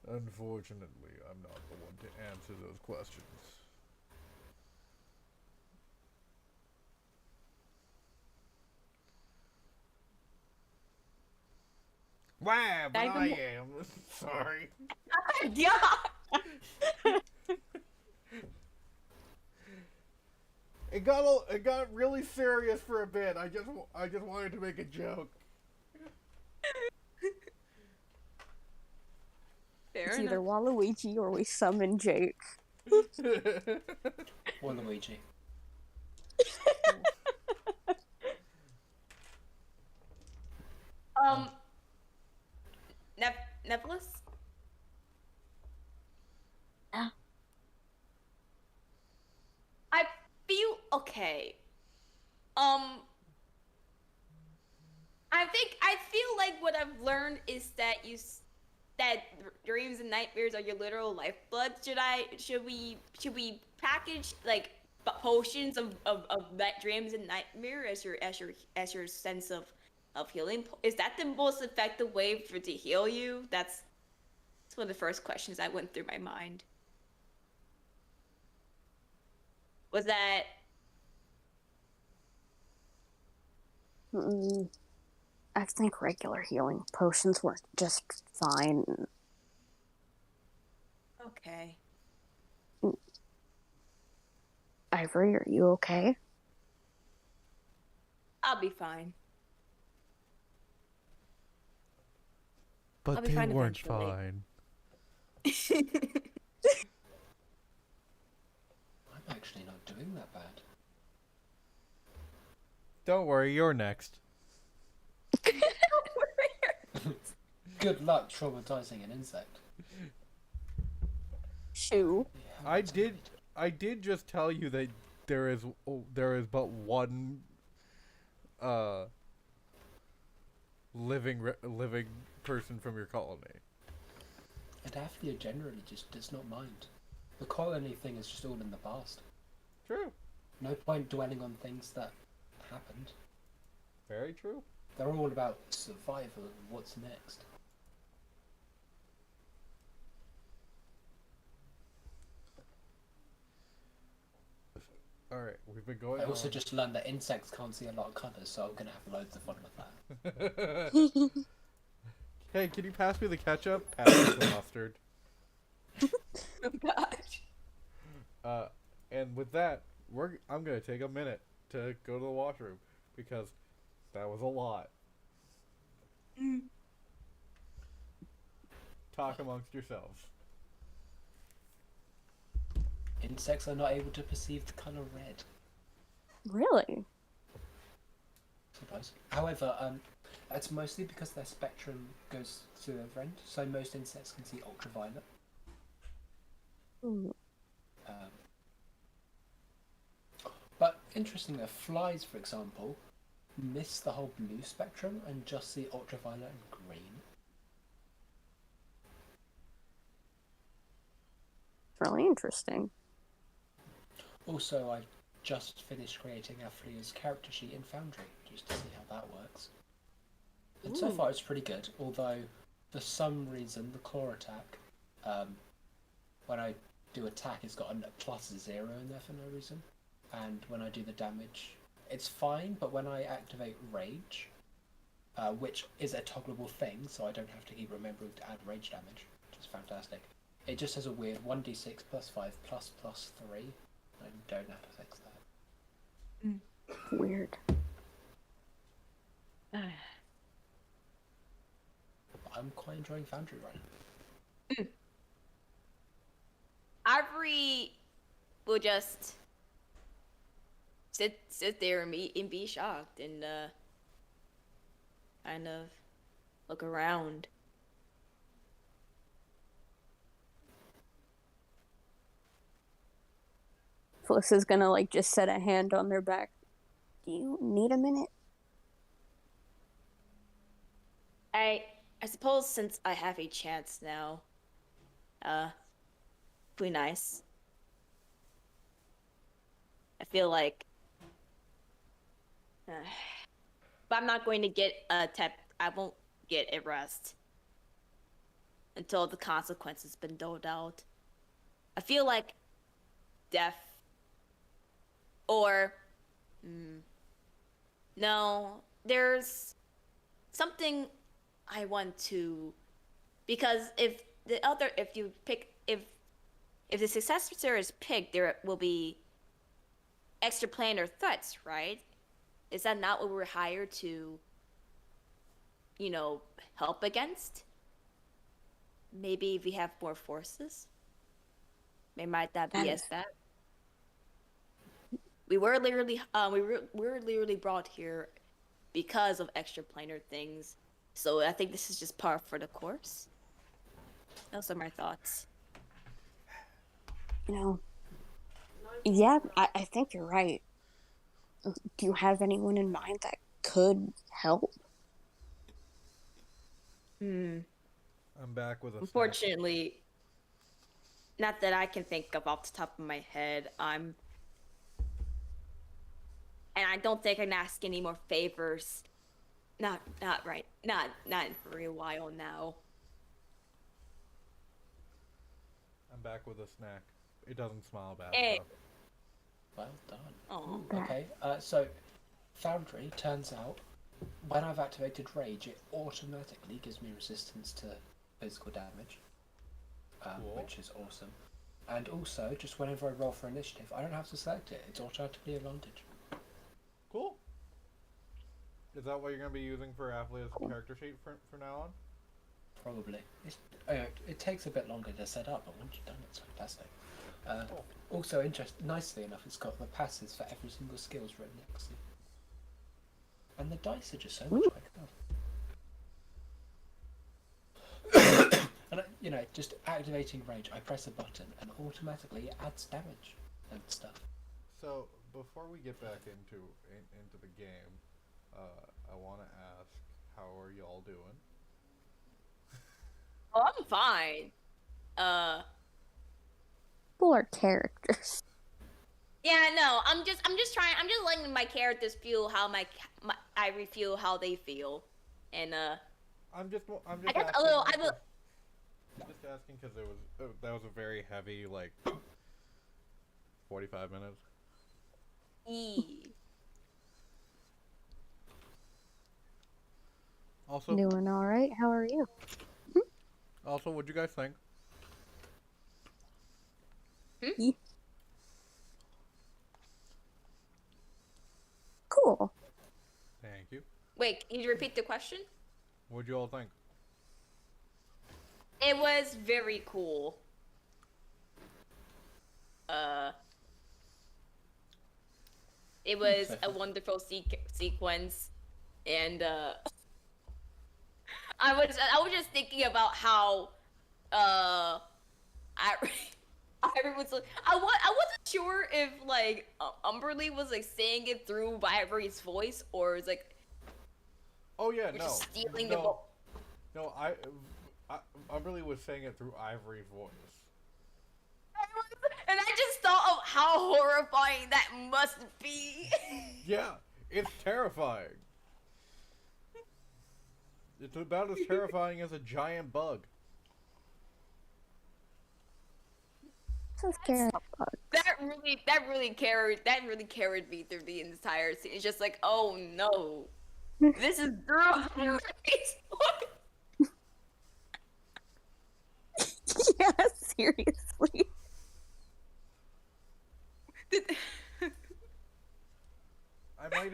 Speaker 1: Unfortunately, I'm not the one to answer those questions. Wow, but I am. Sorry.
Speaker 3: Yeah.
Speaker 1: It got really serious for a bit. I just wanted to make a joke.
Speaker 3: Fair
Speaker 4: It's
Speaker 3: enough.
Speaker 4: either Waluigi or we summon Jake.
Speaker 2: Waluigi.
Speaker 3: Nephilus?
Speaker 4: Yeah.
Speaker 3: I feel okay. I feel like what I've learned is that that dreams and nightmares are your literal lifeblood. Should we package like potions of that dreams and nightmare as your sense of healing? Is that the most effective way to heal you? That's one of the first questions that went through my mind. Was that
Speaker 4: I think regular healing potions work just fine.
Speaker 3: okay?
Speaker 4: Ivory, are you okay?
Speaker 3: I'll be fine. I'll
Speaker 1: But
Speaker 3: be
Speaker 1: they
Speaker 3: fine
Speaker 1: weren't
Speaker 3: eventually.
Speaker 1: fine.
Speaker 2: I'm actually not doing that bad.
Speaker 1: Don't worry, you're next.
Speaker 2: Good luck traumatizing an insect.
Speaker 4: Shoo.
Speaker 2: Yeah,
Speaker 1: I did just tell you that there is but one living person from your colony.
Speaker 2: Adaphia generally just does not mind. The colony thing is just all in the past.
Speaker 1: True.
Speaker 2: No point dwelling on things that happened.
Speaker 1: Very true.
Speaker 2: They're all about survival and what's next.
Speaker 1: Alright, we've been going
Speaker 2: I also
Speaker 1: on.
Speaker 2: just learned that insects can't see a lot of colours, so I'm gonna have loads of fun with that.
Speaker 1: Hey, can you pass me the ketchup? Pass me the mustard.
Speaker 3: Oh gosh.
Speaker 1: And with that, I'm gonna take a minute to go to the washroom. because that was a lot. Talk amongst yourselves.
Speaker 2: Insects are not able to perceive the color red.
Speaker 4: Really?
Speaker 2: Suppose. However, that's mostly because their spectrum goes to the other end. So most insects can see ultraviolet.
Speaker 4: Hmm.
Speaker 2: But interestingly, flies, for example, miss the whole blue spectrum and just see ultraviolet and green.
Speaker 4: Really interesting.
Speaker 2: Also, I just finished creating Aflia's character sheet in Foundry, just to see how that works. And so
Speaker 4: Ooh.
Speaker 2: far it's pretty good, although for some reason the claw attack, when I do attack, it's got a +0 in there for no reason. And when I do the damage, it's fine, but when I activate Rage, which is a toggleable thing, so I don't have to keep remembering to add rage damage, which is fantastic, it just has a weird 1d6 +5 ++3. I don't know how to fix that.
Speaker 4: Weird.
Speaker 2: But I'm quite enjoying Foundry right now.
Speaker 3: Ivory will just sit there and be shocked and kind of look around.
Speaker 4: Felicia's gonna like just set a hand on their back. Do you need a minute?
Speaker 3: I suppose since I have a chance now, be nice. I feel like, but I'm not going to get a I won't get a rest until the consequences been doled out. I feel like death, or no, there's something I want to, because if the successor is picked, there will be extraplanar threats, right? Is that not what we're hired to, help against? Maybe if we have more forces, might that be as bad? We were literally brought here because of extraplanar things, so I think this is just par for the course. Those are my thoughts.
Speaker 4: Yeah, I think you're right. Do you have anyone in mind that could help?
Speaker 1: I'm back with a snack.
Speaker 3: Unfortunately, not that I can think of off the top of my head. And I don't think I can ask any more favors. Not right. Not for a while now.
Speaker 1: I'm back with a snack. It doesn't smell bad.
Speaker 3: Hey.
Speaker 2: Well done.
Speaker 3: Oh.
Speaker 2: Okay, so Foundry, turns out, when I've activated Rage, it automatically gives me resistance to physical damage,
Speaker 1: Cool.
Speaker 2: which is awesome. And also, just whenever I roll for initiative, I don't have to select it. It's automatically advantage.
Speaker 1: Cool. Is that what you're going to be using for Aflia's character sheet from now on?
Speaker 2: Probably. It takes a bit longer to set up, but once you've done it, it's fantastic.
Speaker 1: Cool.
Speaker 2: Also, nicely enough, it's got the passes for every single skills written next to it. And the dice are just so much quicker. And just activating Rage, I press a button and automatically it adds damage and stuff.
Speaker 1: So, before we get back into the game, I want to ask, how are y'all doing?
Speaker 3: Oh, I'm fine.
Speaker 4: People are characters.
Speaker 3: Yeah, no, I'm just letting my characters feel how I feel how they feel, and
Speaker 1: I'm just
Speaker 3: I guess a little.
Speaker 1: I'm just asking because that was a very heavy 45 minutes. Also,
Speaker 4: Doing all right. How are you?
Speaker 1: what'd you guys think?
Speaker 4: Cool.
Speaker 1: Thank you.
Speaker 3: Wait, can you repeat the question?
Speaker 1: What'd you all think?
Speaker 3: It was very cool. It was a wonderful sequence, and I was just thinking about how I I was like, I wasn't sure if like Umberly was like saying it through Ivory's voice, or was like
Speaker 1: Oh yeah,
Speaker 3: you're
Speaker 1: no.
Speaker 3: just stealing the
Speaker 1: No, no, I really was saying it through Ivory's voice.
Speaker 3: And I just thought of how horrifying that must be.
Speaker 1: Yeah, it's terrifying. It's about as terrifying as a giant bug.
Speaker 4: So scary.
Speaker 3: That really carried me through the entire scene. It's just like, oh no, this is through.
Speaker 4: Yeah, seriously.
Speaker 1: I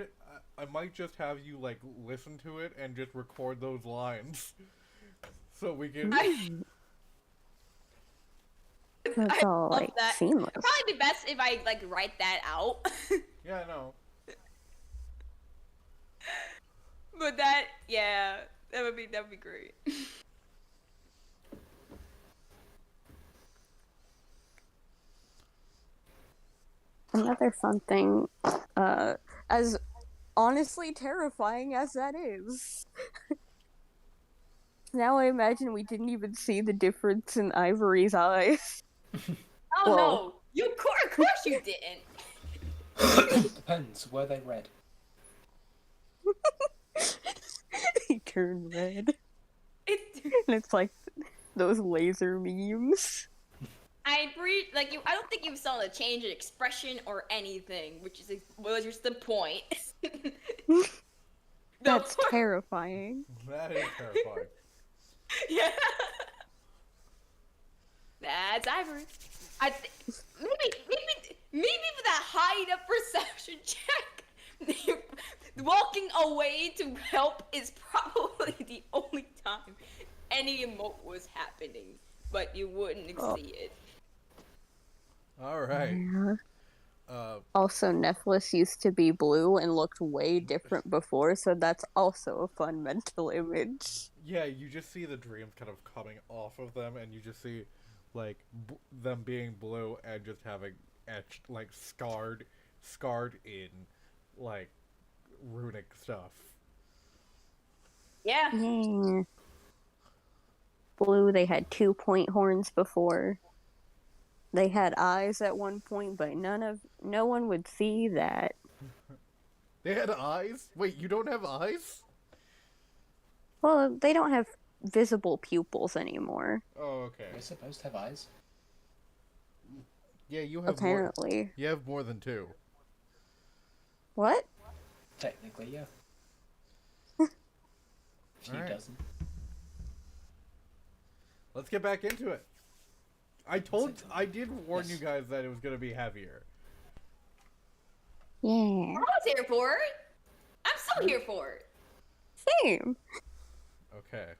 Speaker 1: might just have you like listen to it and just record those lines, so we can.
Speaker 4: It's all
Speaker 3: love
Speaker 4: like
Speaker 3: that.
Speaker 4: seamless.
Speaker 3: Probably the best if I like write that out.
Speaker 1: Yeah, no.
Speaker 3: But that would be great.
Speaker 4: Another fun thing, as honestly terrifying as that is. Now I imagine we didn't even see the difference in Ivory's eyes.
Speaker 3: Oh
Speaker 4: Whoa.
Speaker 3: no, of course you didn't.
Speaker 2: Depends. Were they red?
Speaker 4: He turned red.
Speaker 3: It,
Speaker 4: And it's like those laser memes.
Speaker 3: I don't think you saw the change in expression or anything, which was just the point.
Speaker 4: That's terrifying.
Speaker 1: That is terrifying.
Speaker 3: Yeah. That's Ivory. Maybe for that hide up perception check, walking away to help is probably the only time any emote was happening, but you wouldn't see it.
Speaker 1: All right.
Speaker 4: Yeah. Also, Nephilis used to be blue and looked way different before, so that's also a fun mental image.
Speaker 1: Yeah, you just see the dreams kind of coming off of them, and you just see, like, them being blue and just having etched, like, scarred in, like, runic stuff.
Speaker 3: Yeah.
Speaker 4: Yeah. Blue, they had 2-point horns before. They had eyes at one point, but no one would see that.
Speaker 1: They had eyes? Wait, you don't have eyes?
Speaker 4: Well, they don't have visible pupils anymore.
Speaker 1: Oh, okay.
Speaker 2: They're supposed to have eyes.
Speaker 1: Yeah, you have
Speaker 4: Apparently.
Speaker 1: You have more than 2.
Speaker 4: What?
Speaker 2: Technically, yeah. Few
Speaker 1: Alright.
Speaker 2: dozen.
Speaker 1: Let's get back into it. I did warn you guys that it was gonna be heavier.
Speaker 4: Yeah.
Speaker 3: I was here for it. I'm still here for it.
Speaker 4: Same.
Speaker 1: Okay.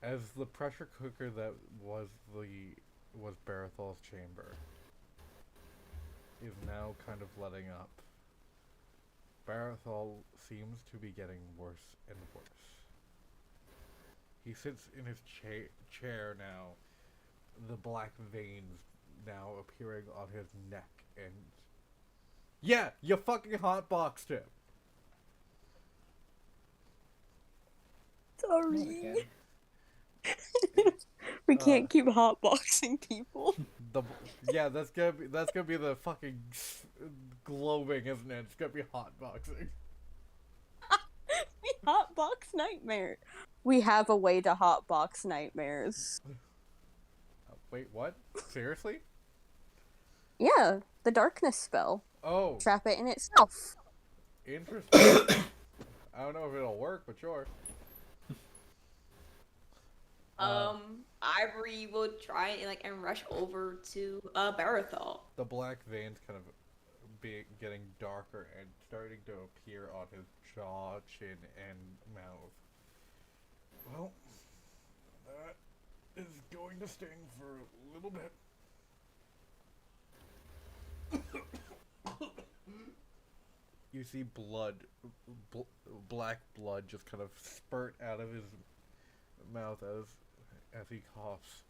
Speaker 1: As the pressure cooker that was Barathol's chamber is now kind of letting up, Barathol seems to be getting worse and worse. He sits in his chair now, the black veins now appearing on his neck, and... Yeah, you fucking hotboxed him!
Speaker 2: Not
Speaker 4: Sorry.
Speaker 2: again.
Speaker 4: We can't keep hotboxing people.
Speaker 1: Yeah, that's gonna be the fucking glowing, isn't it? It's gonna be hotboxing.
Speaker 4: Hotbox nightmare. We have a way to hotbox nightmares.
Speaker 1: Wait, what? Seriously?
Speaker 4: Yeah, the darkness spell.
Speaker 1: Oh,
Speaker 4: Trap it in itself.
Speaker 1: interesting. I don't know if it'll work, but sure.
Speaker 3: Ivory will try and rush over to Barathol.
Speaker 1: The black veins kind of getting darker and starting to appear on his jaw, chin, and mouth. Well, that is going to sting for a little bit. You see blood, black blood just kind of spurt out of his mouth as he coughs.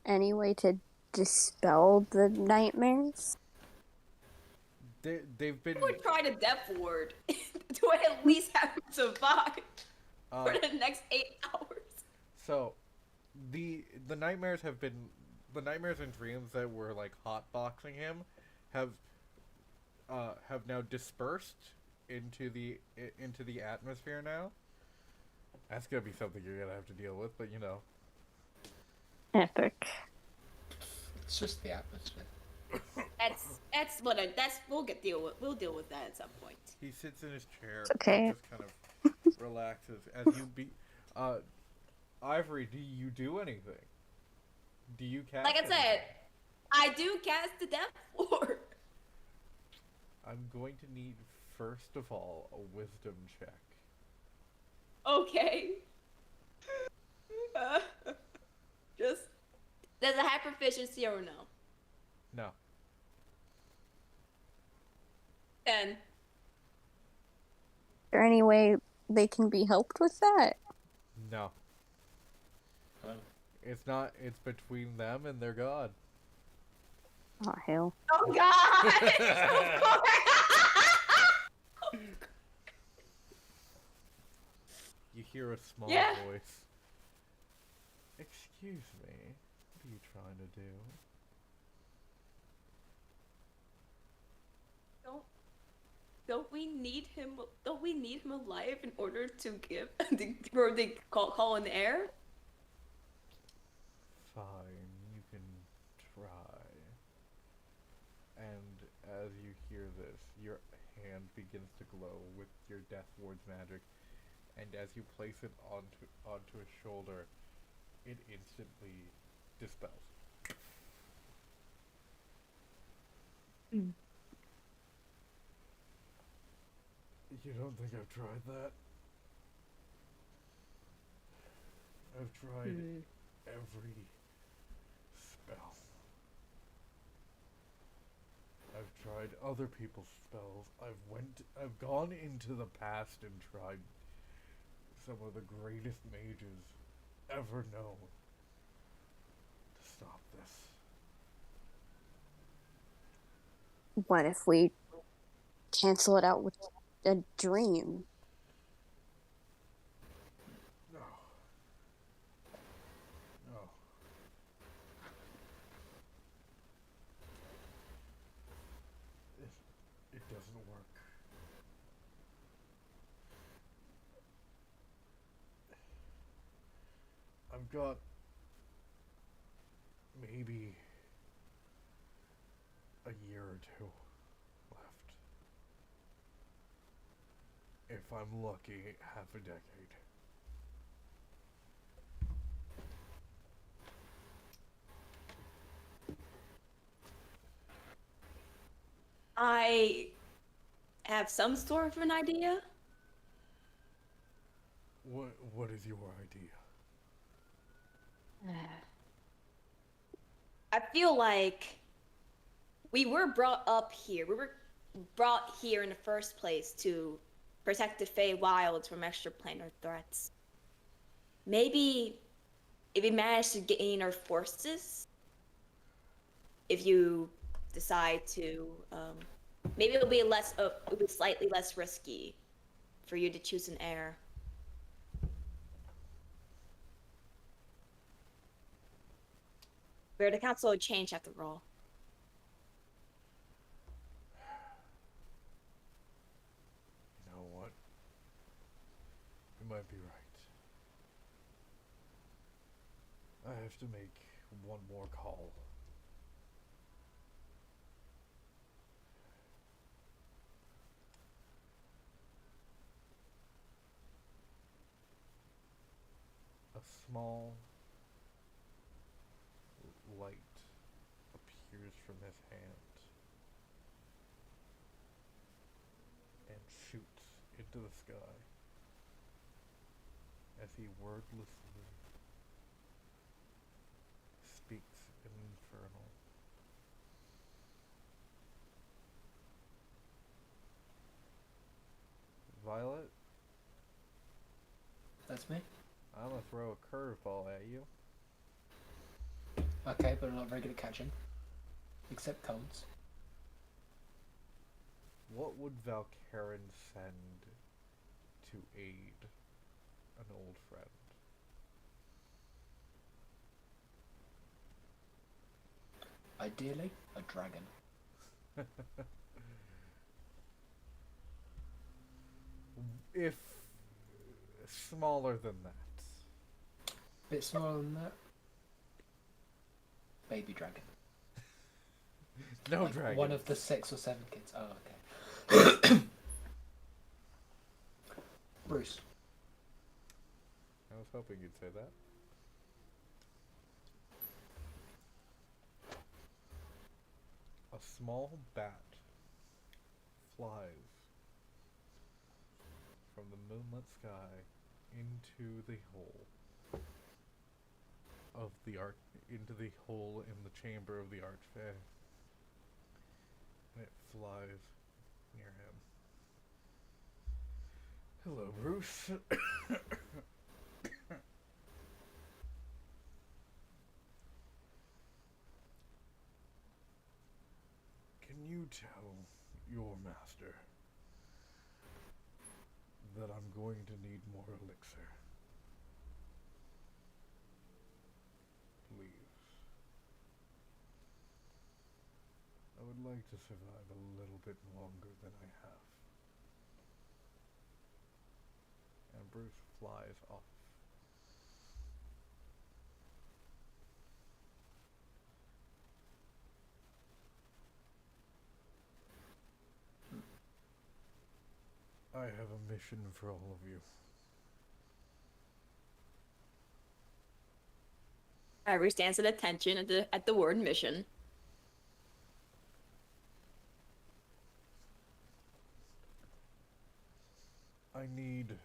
Speaker 4: Any way to dispel the nightmares?
Speaker 1: They've been
Speaker 3: I would try the death ward to at least have him survive for the next 8 hours.
Speaker 1: so the nightmares have been the nightmares and dreams that were like hotboxing him have now dispersed into the atmosphere now. That's gonna be something you're gonna have to deal with, but you know.
Speaker 4: Epic.
Speaker 2: It's just the atmosphere.
Speaker 3: We'll deal with that at some point.
Speaker 1: He sits in his chair
Speaker 4: It's okay.
Speaker 1: and just kind of relaxes as you be. Ivory, do you do anything? Do you cast?
Speaker 3: Like I said,
Speaker 1: anything?
Speaker 3: I do cast the death ward.
Speaker 1: I'm going to need first of all a wisdom check.
Speaker 3: Okay. Just does it have proficiency or no?
Speaker 1: No.
Speaker 3: 10.
Speaker 4: Is there any way they can be helped with that?
Speaker 1: No.
Speaker 2: Oh.
Speaker 1: It's not. It's between them and their god.
Speaker 4: Oh, hell.
Speaker 3: Oh God!
Speaker 1: You hear a small
Speaker 3: Yeah.
Speaker 1: voice. Excuse me. What are you trying to do?
Speaker 3: Don't we need him? Don't we need him alive in order to give or they call in the air?
Speaker 1: Fine, you can try. And as you hear this, your hand begins to glow with your Death Ward's magic, and as you place it onto his shoulder, it instantly dispels. You don't think I've tried that? I've tried every spell. I've tried other people's spells. I've gone into the past and tried some of the greatest mages ever known to stop this.
Speaker 4: What if we cancel it out with a dream?
Speaker 1: No. No. It doesn't work. I've got maybe a year or two left. If I'm lucky, half a decade.
Speaker 3: I have some sort of an idea.
Speaker 1: What is your idea?
Speaker 3: I feel like we were brought up here. We were brought here in the first place to protect the Fey Wilds from extraplanar threats. Maybe if we manage to gain our forces, if you decide to, maybe it'll be slightly less risky for you to choose an heir. Where the council would change after all.
Speaker 1: You know what? You might be right. I have to make one more call. A small light appears from his hand and shoots into the sky as he wordlessly speaks in Infernal. Violet,
Speaker 2: That's me.
Speaker 1: I'm gonna throw a curveball at you.
Speaker 2: Okay, but I'm not very good at catching. Except codes.
Speaker 1: What would Valkaren send to aid an old friend?
Speaker 2: Ideally, a dragon.
Speaker 1: If smaller than that.
Speaker 2: Bit smaller than that. Baby dragon.
Speaker 1: No
Speaker 2: Like
Speaker 1: dragon.
Speaker 2: one of the 6 or 7 kids. Oh, okay. Bruce.
Speaker 1: I was hoping you'd say that. A small bat flies from the moonlit sky into the hole of the into the hole in the chamber of the Archfey, and it flies near him. Hello, Bruce. Can you tell your master that I'm going to need more elixir? Please. I would like to survive a little bit longer than I have. And Bruce flies off. I have a mission for all of you.
Speaker 3: Ivory stands at attention at the word mission.
Speaker 1: I need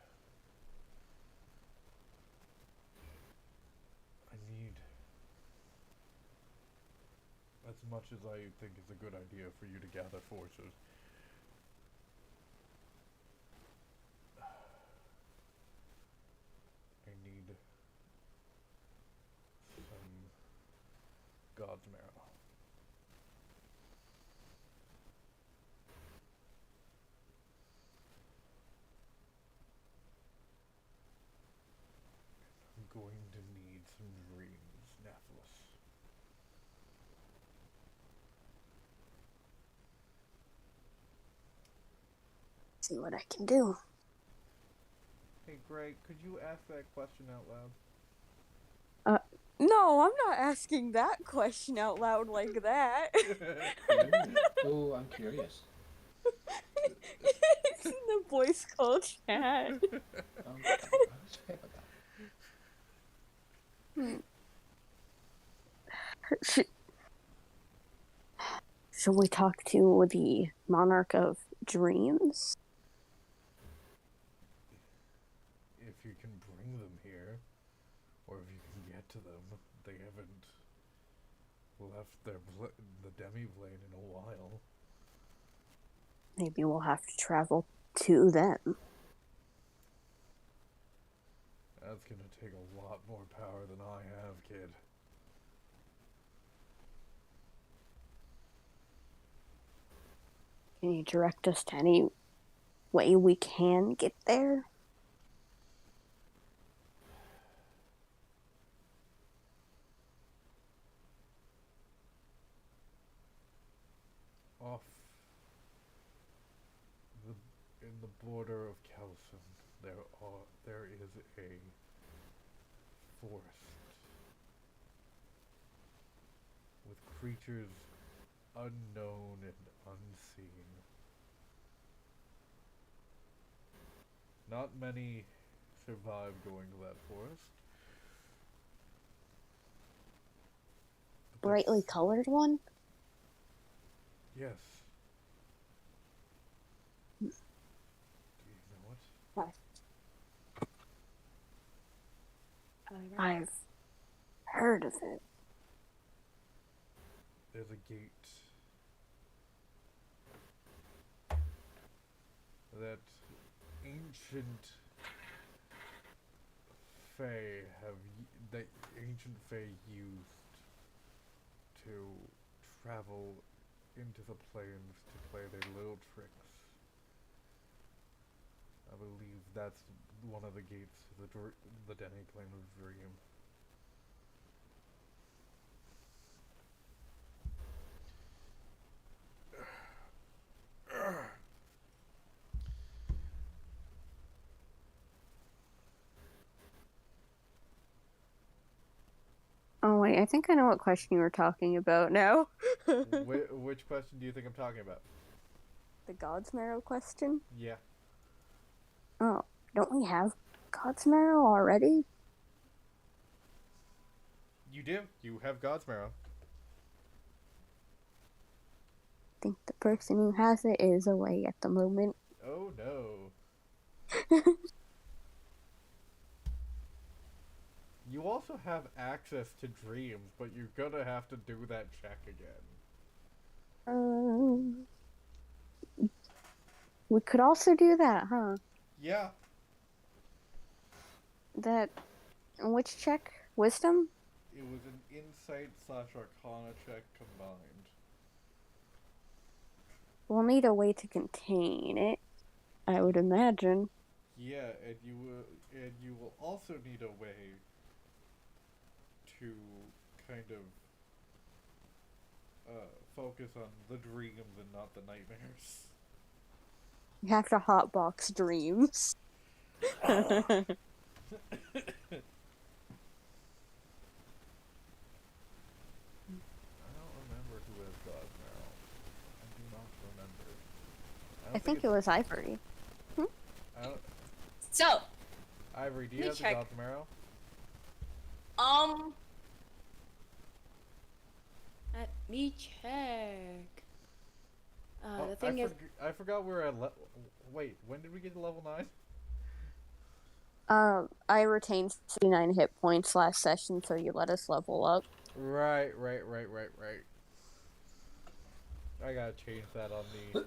Speaker 1: as much as I think is a good idea for you to gather forces. I need some God's marrow. I'm going to need some dreams, Nephilis.
Speaker 4: See what I can do.
Speaker 1: Hey, Greg, could you ask that question out loud?
Speaker 4: No, I'm not asking that question out loud like that.
Speaker 2: Ooh, I'm curious.
Speaker 4: It's in the voice call chat.
Speaker 2: Let's forget about that.
Speaker 4: Shall we talk to the Monarch of Dreams?
Speaker 1: If you can bring them here, or if you can get to them, they haven't left the demi-plane in a while.
Speaker 4: Maybe we'll have to travel to them.
Speaker 1: That's gonna take a lot more power than I have, kid.
Speaker 4: Can you direct us to any way we can get there?
Speaker 1: Off in the border of Kelson, there is a forest with creatures unknown and unseen. Not many survive going to that forest. But
Speaker 4: Brightly colored one?
Speaker 1: Yes. Do you know what?
Speaker 4: I've heard of it.
Speaker 1: There's a gate that ancient Fae that ancient Fae used to travel into the plains to play their little tricks. I believe that's one of the gates to the Denny Plane of Dream.
Speaker 4: Oh wait, I think I know what question you were talking about now.
Speaker 1: Which question do you think I'm talking about?
Speaker 4: The God's Marrow question?
Speaker 1: Yeah.
Speaker 4: Oh, don't we have God's Marrow already?
Speaker 1: You do. You have God's Marrow.
Speaker 4: I think the person who has it is away at the moment.
Speaker 1: Oh no. You also have access to dreams, but you're gonna have to do that check again.
Speaker 4: We could also do that, huh?
Speaker 1: Yeah.
Speaker 4: That. Which check? Wisdom?
Speaker 1: It was an insight/arcana check combined.
Speaker 4: We'll need a way to contain it, I would imagine.
Speaker 1: Yeah, and you will also need a way to kind of focus on the dreams and not the nightmares.
Speaker 4: You have to hotbox dreams.
Speaker 1: I don't remember who has God's Marrow. I do not remember.
Speaker 4: I think it was Ivory.
Speaker 1: I don't,
Speaker 3: So,
Speaker 1: Ivory, do you
Speaker 3: Let me
Speaker 1: have the
Speaker 3: check.
Speaker 1: God's Marrow?
Speaker 3: Let me check.
Speaker 1: Oh,
Speaker 3: The thing is,
Speaker 1: I forgot we're at wait, when did we get to level 9?
Speaker 4: I retained 69 hit points last session, so you let us level up.
Speaker 1: Right. I gotta change that on the...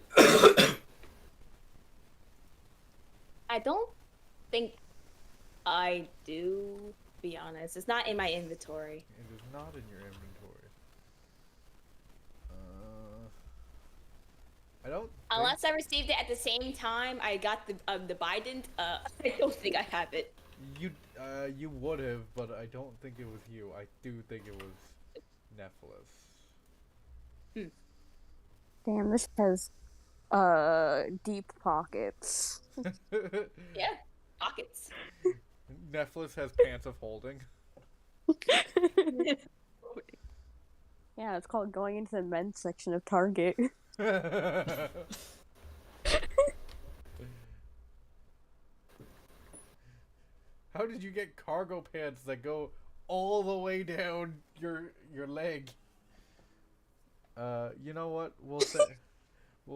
Speaker 3: I don't think I do, to be honest. It's not in my inventory.
Speaker 1: It is not in your inventory. I don't
Speaker 3: Unless I received it at the same time I got the Biden, I don't think I have it.
Speaker 1: you would have, but I don't think it was you. I do think it was Nephilis.
Speaker 4: Damn, this has, deep pockets.
Speaker 3: Yeah, pockets.
Speaker 1: Nephilis has pants of holding.
Speaker 4: Yeah, it's called going into the men's section of Target.
Speaker 1: How did you get cargo pants that go all the way down your leg? You know what? We'll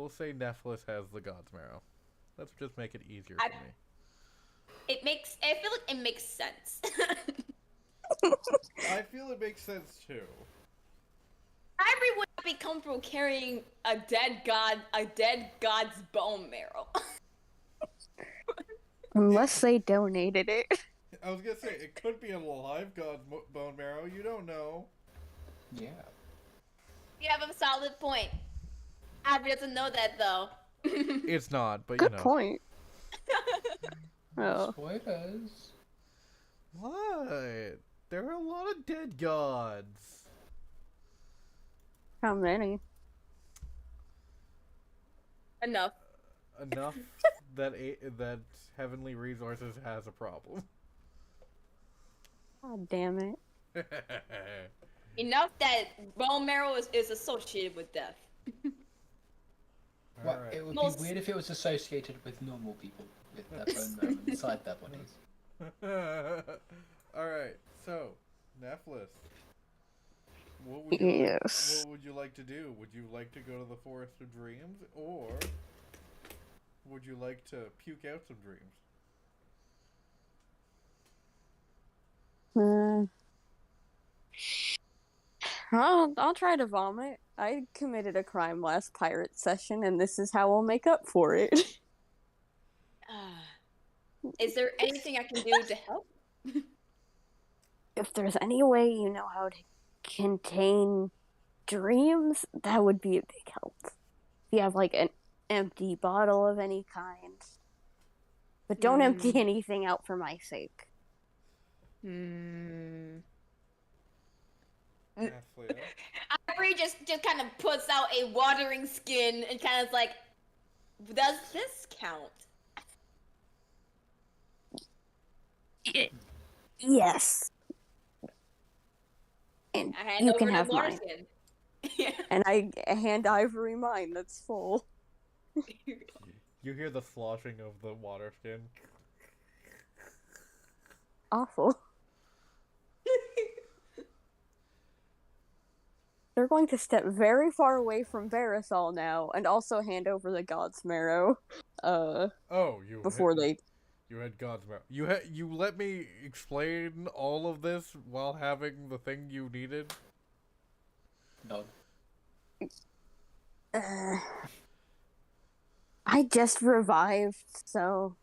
Speaker 1: say Nephilis has the God's Marrow. Let's just make it easier for me.
Speaker 3: I feel like it makes sense.
Speaker 1: I feel it makes sense too.
Speaker 3: Ivory would not be comfortable carrying a dead god's bone marrow.
Speaker 4: Unless they donated it.
Speaker 1: I was gonna say, it could be a live God's bone marrow. You don't know.
Speaker 2: Yeah.
Speaker 3: You have a solid point. Ivory doesn't know that though.
Speaker 1: It's not, but
Speaker 4: Good
Speaker 1: you know.
Speaker 4: point. Oh.
Speaker 2: Spoilers.
Speaker 1: What? There are a lot of dead gods.
Speaker 4: How many?
Speaker 3: Enough.
Speaker 1: Enough that that Heavenly Resources has a problem.
Speaker 4: God damn it.
Speaker 3: Enough that bone marrow is associated with death.
Speaker 2: Well,
Speaker 1: Alright.
Speaker 2: it would
Speaker 3: Most-
Speaker 2: be weird if it was associated with normal people with their bone marrow inside their bodies.
Speaker 1: Alright, so, Nephilis.
Speaker 4: Yes.
Speaker 1: what would you like to do? Would you like to go to the Forest of Dreams, or would you like to puke out some dreams?
Speaker 4: I'll try to vomit. I committed a crime last pirate session, and this is how I'll make up for it.
Speaker 3: Is there anything I can do to help?
Speaker 4: If there's any way you know how to contain dreams, that would be a big help. If you have like an empty bottle of any kind. But don't empty anything out for my sake.
Speaker 1: Athlea?
Speaker 3: Ivory just kind of puts out a watering skin and kind of like, does this count?
Speaker 4: Yes. And
Speaker 3: I hand
Speaker 4: you
Speaker 3: over
Speaker 4: can
Speaker 3: the
Speaker 4: have
Speaker 3: water
Speaker 4: mine.
Speaker 3: skin.
Speaker 4: And I hand Ivory mine that's full.
Speaker 1: You hear the sloshing of the water skin.
Speaker 4: Awful. They're going to step very far away from Verisol now, and also hand over the God's Marrow.
Speaker 1: Oh, you
Speaker 4: Before they.
Speaker 1: You had God's Marrow. You let me explain all of this while having the thing you needed.
Speaker 2: No.
Speaker 4: I just revived, so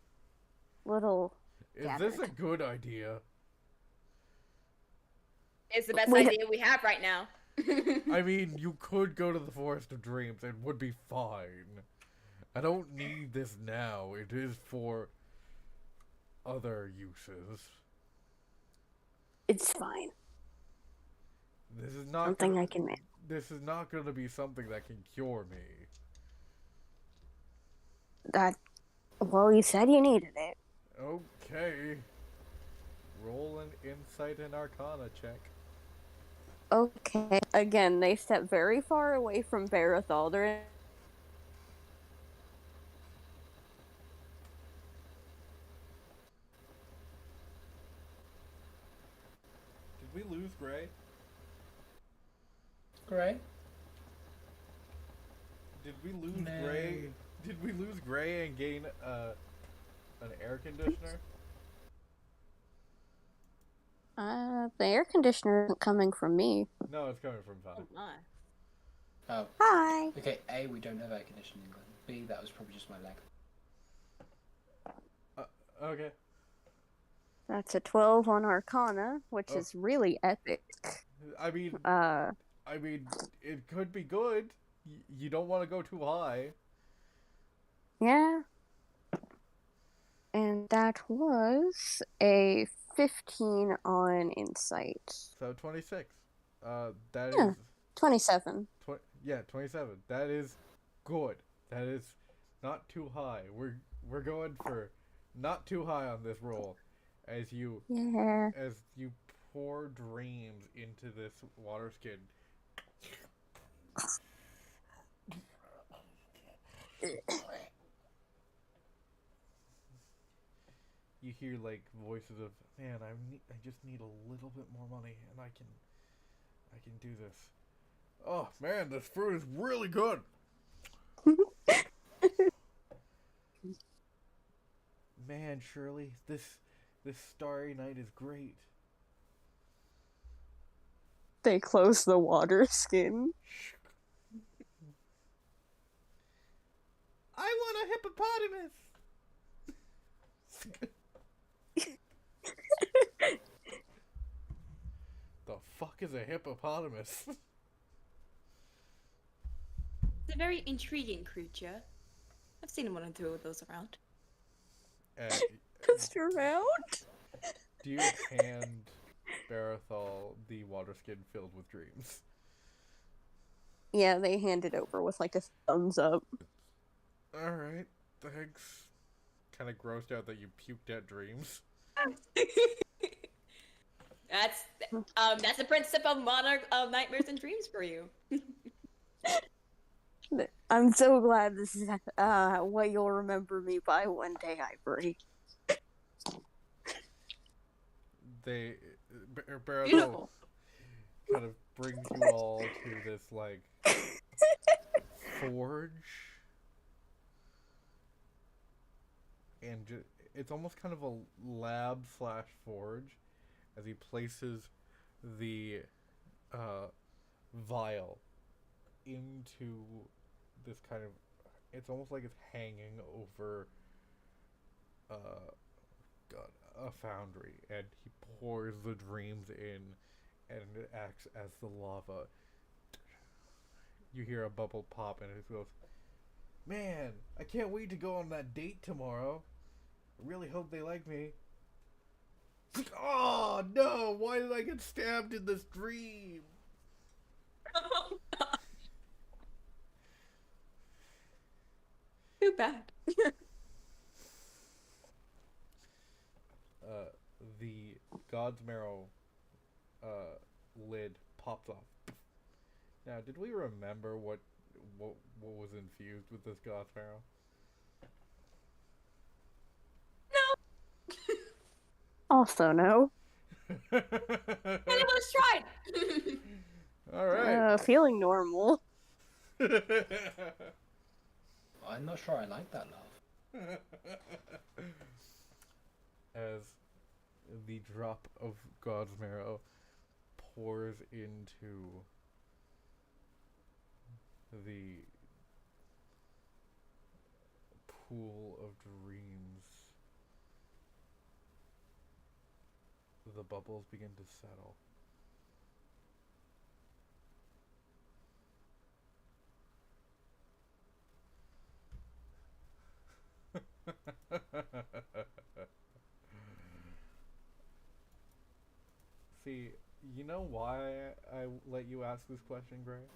Speaker 4: little.
Speaker 1: Is this a good idea?
Speaker 3: It's the best
Speaker 4: Wait.
Speaker 3: idea we have right now.
Speaker 1: I mean, you could go to the Forest of Dreams and would be fine. I don't need this now. It is for other uses.
Speaker 4: It's fine.
Speaker 1: This is not
Speaker 4: Something
Speaker 1: gonna,
Speaker 4: I can make.
Speaker 1: This is not going to be something that can cure me.
Speaker 4: Well, you said you needed it.
Speaker 1: Okay. Roll an Insight and Arcana check.
Speaker 4: Okay. Again, they step very far away from Barathol. They're
Speaker 1: Did we lose Gray?
Speaker 2: Great.
Speaker 1: Did we lose
Speaker 2: No.
Speaker 1: Gray? Did we lose Gray and gain an air conditioner?
Speaker 4: The air conditioner isn't coming from me.
Speaker 1: No, it's coming from Fun.
Speaker 3: Oh my.
Speaker 2: Oh.
Speaker 4: Hi.
Speaker 2: Okay, A, we don't have air conditioning in England. B, that was probably just my leg.
Speaker 1: Okay.
Speaker 4: That's a 12 on Arcana, which
Speaker 1: Oh.
Speaker 4: is really epic.
Speaker 1: I mean, it could be good. You don't want to go too high.
Speaker 4: Yeah. And that was a 15 on Insight.
Speaker 1: So 26. That
Speaker 4: Yeah.
Speaker 1: is
Speaker 4: 27.
Speaker 1: 27. That is good. That is not too high. We're going for not too high on this roll, as you
Speaker 4: Yeah.
Speaker 1: pour dreams into this water skin. You hear like voices of, man, I just need a little bit more money and I can do this. Oh man, this fruit is really good. Man, Shirley, this starry night is great.
Speaker 4: They close the water skin.
Speaker 1: I want a hippopotamus. The fuck is a hippopotamus?
Speaker 3: It's a very intriguing creature. I've seen one or two of those around.
Speaker 4: Just around?
Speaker 1: Do you hand Barathol the water skin filled with dreams?
Speaker 4: Yeah, they hand it over with like a thumbs up.
Speaker 1: Alright, thanks. Kind of grossed out that you puked out dreams.
Speaker 3: That's the principle of Monarch of Nightmares and Dreams for you.
Speaker 4: I'm so glad this is what you'll remember me by one day, Ivory.
Speaker 1: Barathol
Speaker 3: Beautiful.
Speaker 1: kind of brings you all to this like forge, and it's almost kind of a lab slash forge, as he places the vial into this kind of. It's almost like it's hanging over a foundry, and he pours the dreams in, and it acts as the lava. You hear a bubble pop, and it goes, "Man, I can't wait to go on that date tomorrow. I really hope they like me." Oh no! Why did I get stabbed in this dream?
Speaker 3: Oh, God. Too bad.
Speaker 1: The God's Marrow lid pops off. Now, did we remember what was infused with this God's Marrow?
Speaker 4: Also, no.
Speaker 3: None of us tried.
Speaker 1: All right.
Speaker 4: Feeling normal.
Speaker 2: I'm not sure I like that laugh.
Speaker 1: As the drop of God's Marrow pours into the pool of dreams, the bubbles begin to settle. See, you know why I let you ask this question, Gray?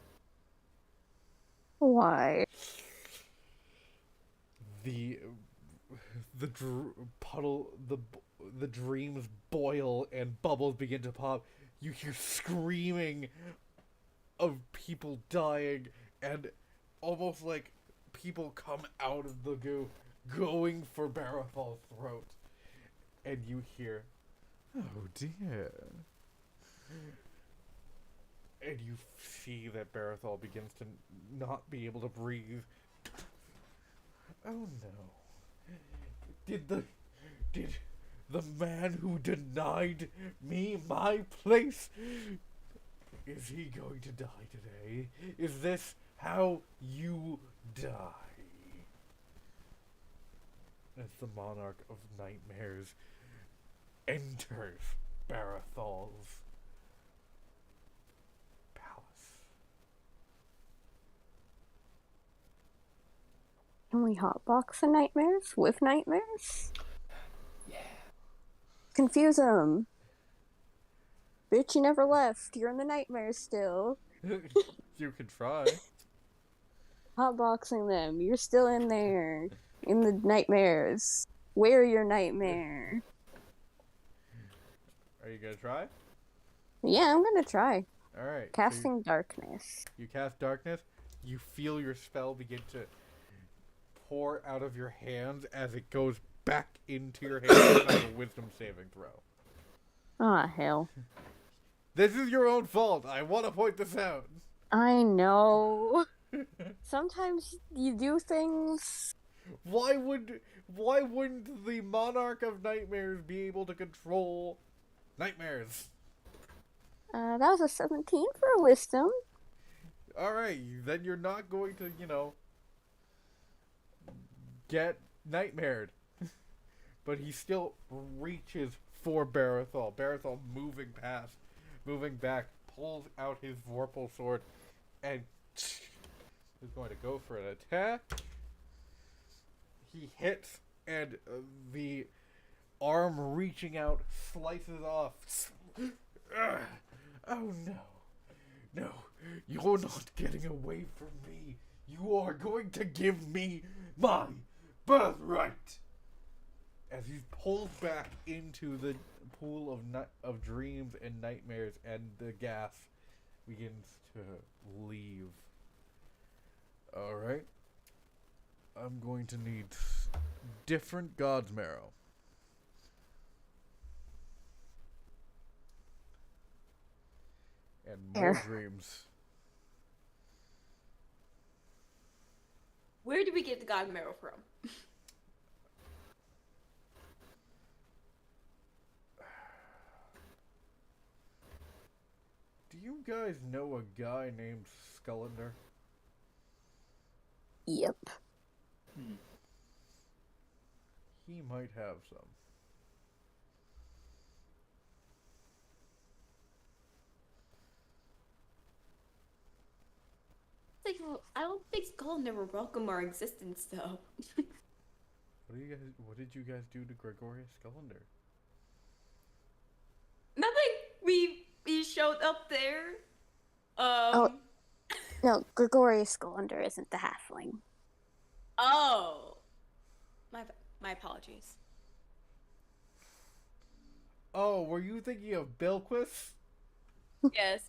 Speaker 4: Why?
Speaker 1: The dreams boil and bubbles begin to pop. You hear screaming of people dying, and almost like people come out of the goo going for Barathal's throat. And you hear, "Oh dear." And you see that Barathol begins to not be able to breathe. Oh no. Did the man who denied me my place, is he going to die today? Is this how you die? As the monarch of nightmares enters Barathal's palace.
Speaker 4: Can we hotbox the nightmares with nightmares?
Speaker 2: Yeah.
Speaker 4: Confuse them. Bitch, you never left. You're in the nightmares still.
Speaker 1: You can try.
Speaker 4: Hotboxing them. You're still in there. In the nightmares. Wear your nightmare.
Speaker 1: Are you gonna try?
Speaker 4: Yeah, I'm gonna try.
Speaker 1: Alright.
Speaker 4: Casting darkness.
Speaker 1: You cast darkness, you feel your spell begin to pour out of your hands as it goes back into your hands. Have a wisdom saving throw.
Speaker 4: Ah, hell.
Speaker 1: This is your own fault. I want to point this out.
Speaker 4: I know. Sometimes you do things.
Speaker 1: Why wouldn't the Monarch of Nightmares be able to control nightmares?
Speaker 4: That was a 17 for wisdom.
Speaker 1: Alright, then you're not going to, get nightmared. But he still reaches for Barathol. Barathol moving back, pulls out his Vorpal sword, and is going to go for an attack. He hits, and the arm reaching out slices off. Oh no. No, you're not getting away from me. You are going to give me my birthright. As he pulls back into the pool of dreams and nightmares, and the gas begins to leave. Alright. I'm going to need different God's Marrow. and more
Speaker 4: Fair.
Speaker 1: dreams.
Speaker 3: Where did we get the God Marrow from?
Speaker 1: Do you guys know a guy named Scullander?
Speaker 4: Yep.
Speaker 2: Hmm.
Speaker 1: He might have some.
Speaker 3: It's like, well, I don't think Skull never welcomed our existence, though.
Speaker 1: What did you guys do to Gregorius Scullander?
Speaker 3: Nothing. We showed up there.
Speaker 4: Oh. No, Gregorius Scolander isn't the halfling.
Speaker 3: Oh. My apologies.
Speaker 1: Oh, were you thinking of Bilquis?
Speaker 3: Yes.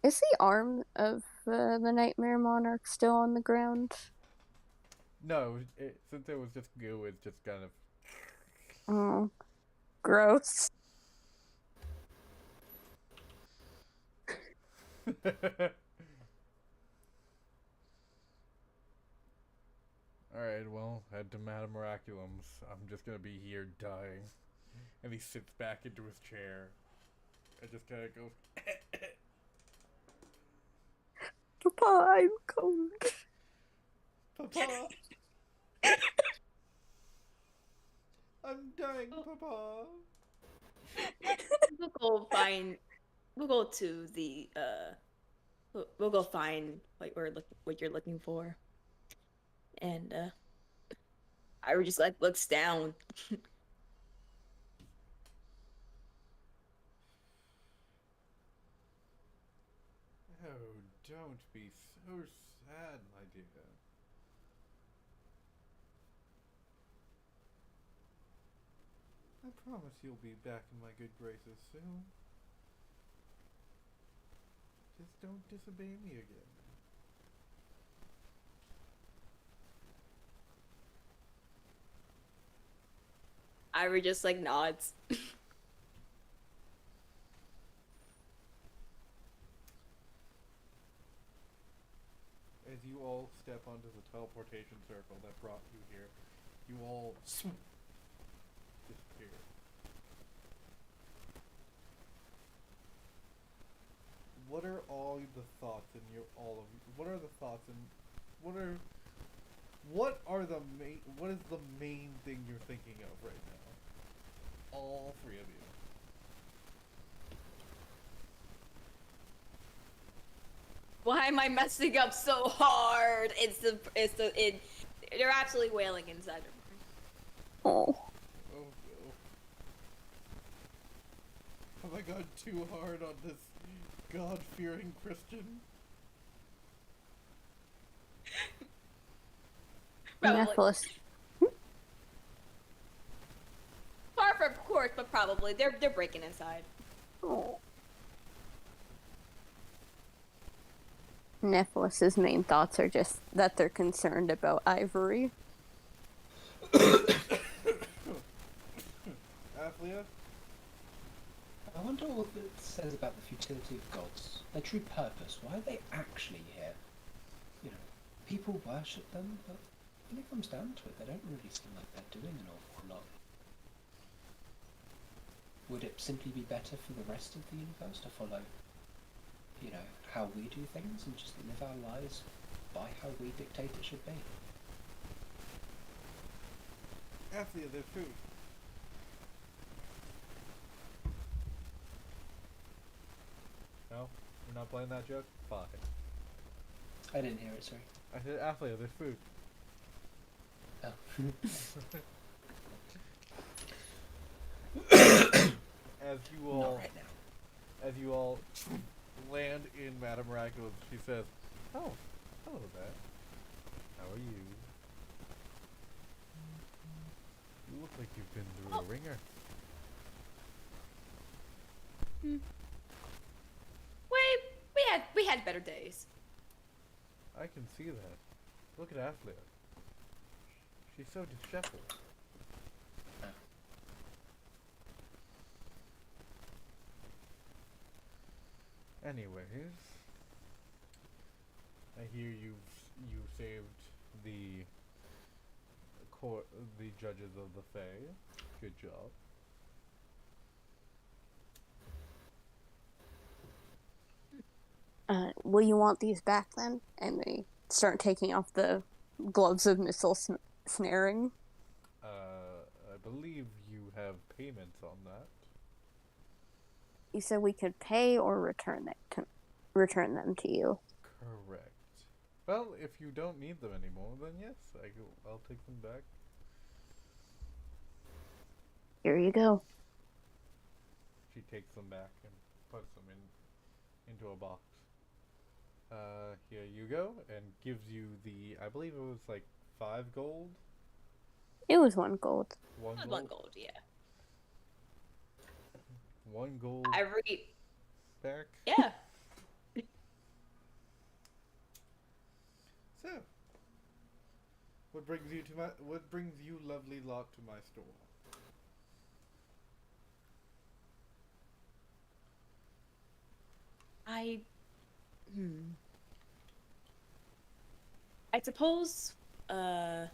Speaker 4: Is the arm of the Nightmare Monarch still on the ground?
Speaker 1: No, since it was just goo, it just kind of...
Speaker 4: Oh, gross.
Speaker 1: Alright, well, head to Madame Miraculum's. I'm just gonna be here dying. And he sits back into his chair. And just kinda goes...
Speaker 4: Papa, I'm cold.
Speaker 1: Papa! I'm dying, Papa!
Speaker 3: We'll go to the we'll go find what you're looking for. And Ira just like looks down.
Speaker 1: Oh, don't be so sad, my dear. I promise you'll be back in my good graces soon. Just don't disobey me again.
Speaker 3: Ira just like nods.
Speaker 1: As you all step onto the teleportation circle that brought you here, you all disappear. What are all the thoughts in your what are the thoughts and what is the main thing you're thinking of right now? All three of you.
Speaker 3: Why am I messing up so hard? They're absolutely wailing inside of me.
Speaker 4: Oh.
Speaker 1: Oh no. Have I gone too hard on this God-fearing Christian?
Speaker 3: Probably.
Speaker 4: Nephilis.
Speaker 3: Far from course, but probably. They're breaking inside.
Speaker 4: Oh. Nephilis's main thoughts are just that they're concerned about Ivory.
Speaker 1: Athlia?
Speaker 2: I wonder what it says about the futility of gods. Their true purpose. Why are they actually here? You know, people worship them, but when it comes down to it, they don't really seem like they're doing an awful lot. Would it simply be better for the rest of the universe to follow, you know, how we do things and just live our lives by how we dictate it should be?
Speaker 1: Athlia, there's food. No? You're not playing that joke? Fine.
Speaker 2: I didn't hear it, sorry.
Speaker 1: I said, Athlia, there's food.
Speaker 2: Oh.
Speaker 1: As you
Speaker 2: Not
Speaker 1: all
Speaker 2: right now.
Speaker 1: as you all land in Madame Miraculous, she says, "Oh, hello there. How are you? You look like you've been through a ringer."
Speaker 3: We had better days.
Speaker 1: I can see that. Look at Athlia. She's so disheveled. Anyways, I hear you saved the court, the judges of the Fae. Good job.
Speaker 4: Will you want these back then? And they start taking off the gloves of missile snaring.
Speaker 1: I believe you have payments on that.
Speaker 4: You said we could pay or return them to you.
Speaker 1: Correct. Well, if you don't need them anymore, then yes, I'll take them back.
Speaker 4: Here you go.
Speaker 1: She takes them back and puts them into a box. Here you go, and gives you I believe it was like 5 gold.
Speaker 4: It was 1 gold.
Speaker 1: 1 gold.
Speaker 3: 1 gold, yeah.
Speaker 1: 1 gold
Speaker 3: Every
Speaker 1: back.
Speaker 3: yeah.
Speaker 1: So, what brings you, lovely lot, to my store?
Speaker 3: I suppose I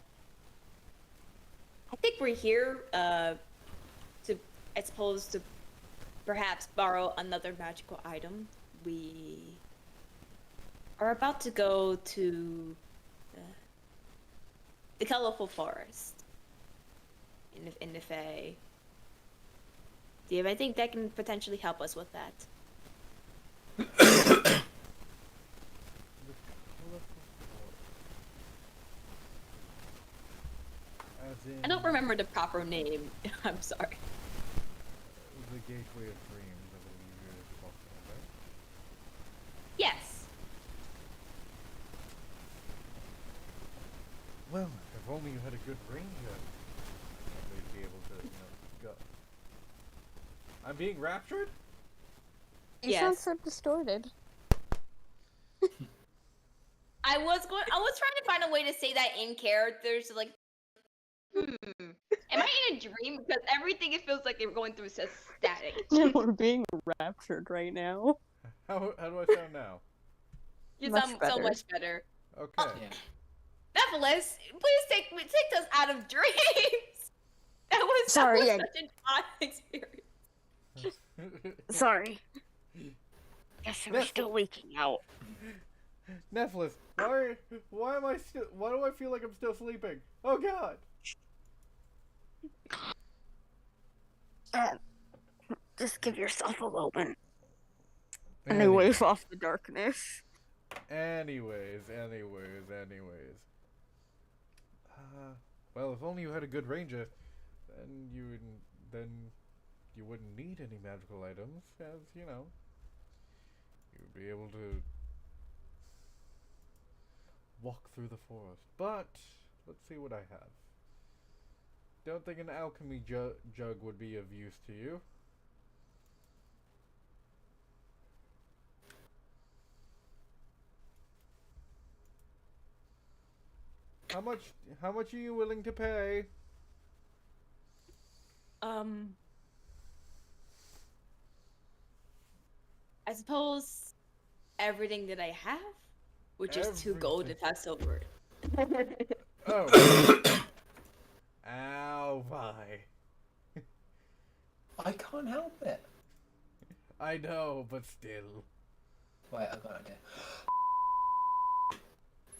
Speaker 3: think we're here to I suppose to perhaps borrow another magical item. We are about to go to the colorful forest in the Fae. Do you have anything that can potentially help us with that?
Speaker 1: The colorful forest. As in
Speaker 3: I don't remember the proper name. I'm sorry.
Speaker 1: the Gateway of Dreams, I believe you're talking about.
Speaker 3: Yes.
Speaker 1: Well, if only you had a good ranger, they'd be able to, go. I'm being raptured?
Speaker 4: You sound so distorted.
Speaker 3: I was trying to find a way to say that in character, so like, am I in a dream? Because everything it feels like they're going through is just static.
Speaker 4: We're being raptured right now.
Speaker 1: How do I sound now?
Speaker 3: You
Speaker 4: Much
Speaker 3: sound so
Speaker 4: better.
Speaker 3: much better.
Speaker 1: Okay.
Speaker 2: Yeah.
Speaker 3: Nevertheless, please take us out of dreams. That
Speaker 4: Sorry,
Speaker 3: was
Speaker 4: I-
Speaker 3: such an odd experience.
Speaker 4: Sorry. Guess we're still leaking out.
Speaker 1: Nephilis, why do I feel like I'm still sleeping? Oh god!
Speaker 4: Just give yourself a moment. And they wave off the darkness.
Speaker 1: Anyways. Well, if only you had a good ranger, then you wouldn't need any magical items, as you'd be able to walk through the forest. But let's see what I have. Don't think an alchemy jug would be of use to you. How much are you willing to pay?
Speaker 3: I suppose everything that I have, which is 2 gold if that's over.
Speaker 1: Oh. Ow, bye.
Speaker 2: I can't help it.
Speaker 1: I know, but still.
Speaker 2: Wait, I got an idea.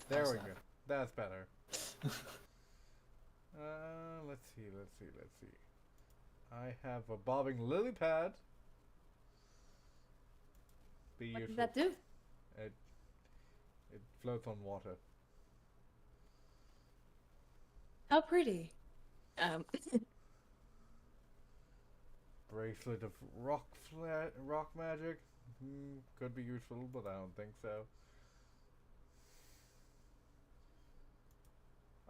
Speaker 1: There
Speaker 2: How's
Speaker 1: we
Speaker 2: that?
Speaker 1: go. That's better. Let's see. I have a bobbing lily pad. Be
Speaker 3: What
Speaker 1: useful.
Speaker 3: does that do?
Speaker 1: It floats on water.
Speaker 3: How pretty.
Speaker 1: Bracelet of rock magic. Could be useful, but I don't think so.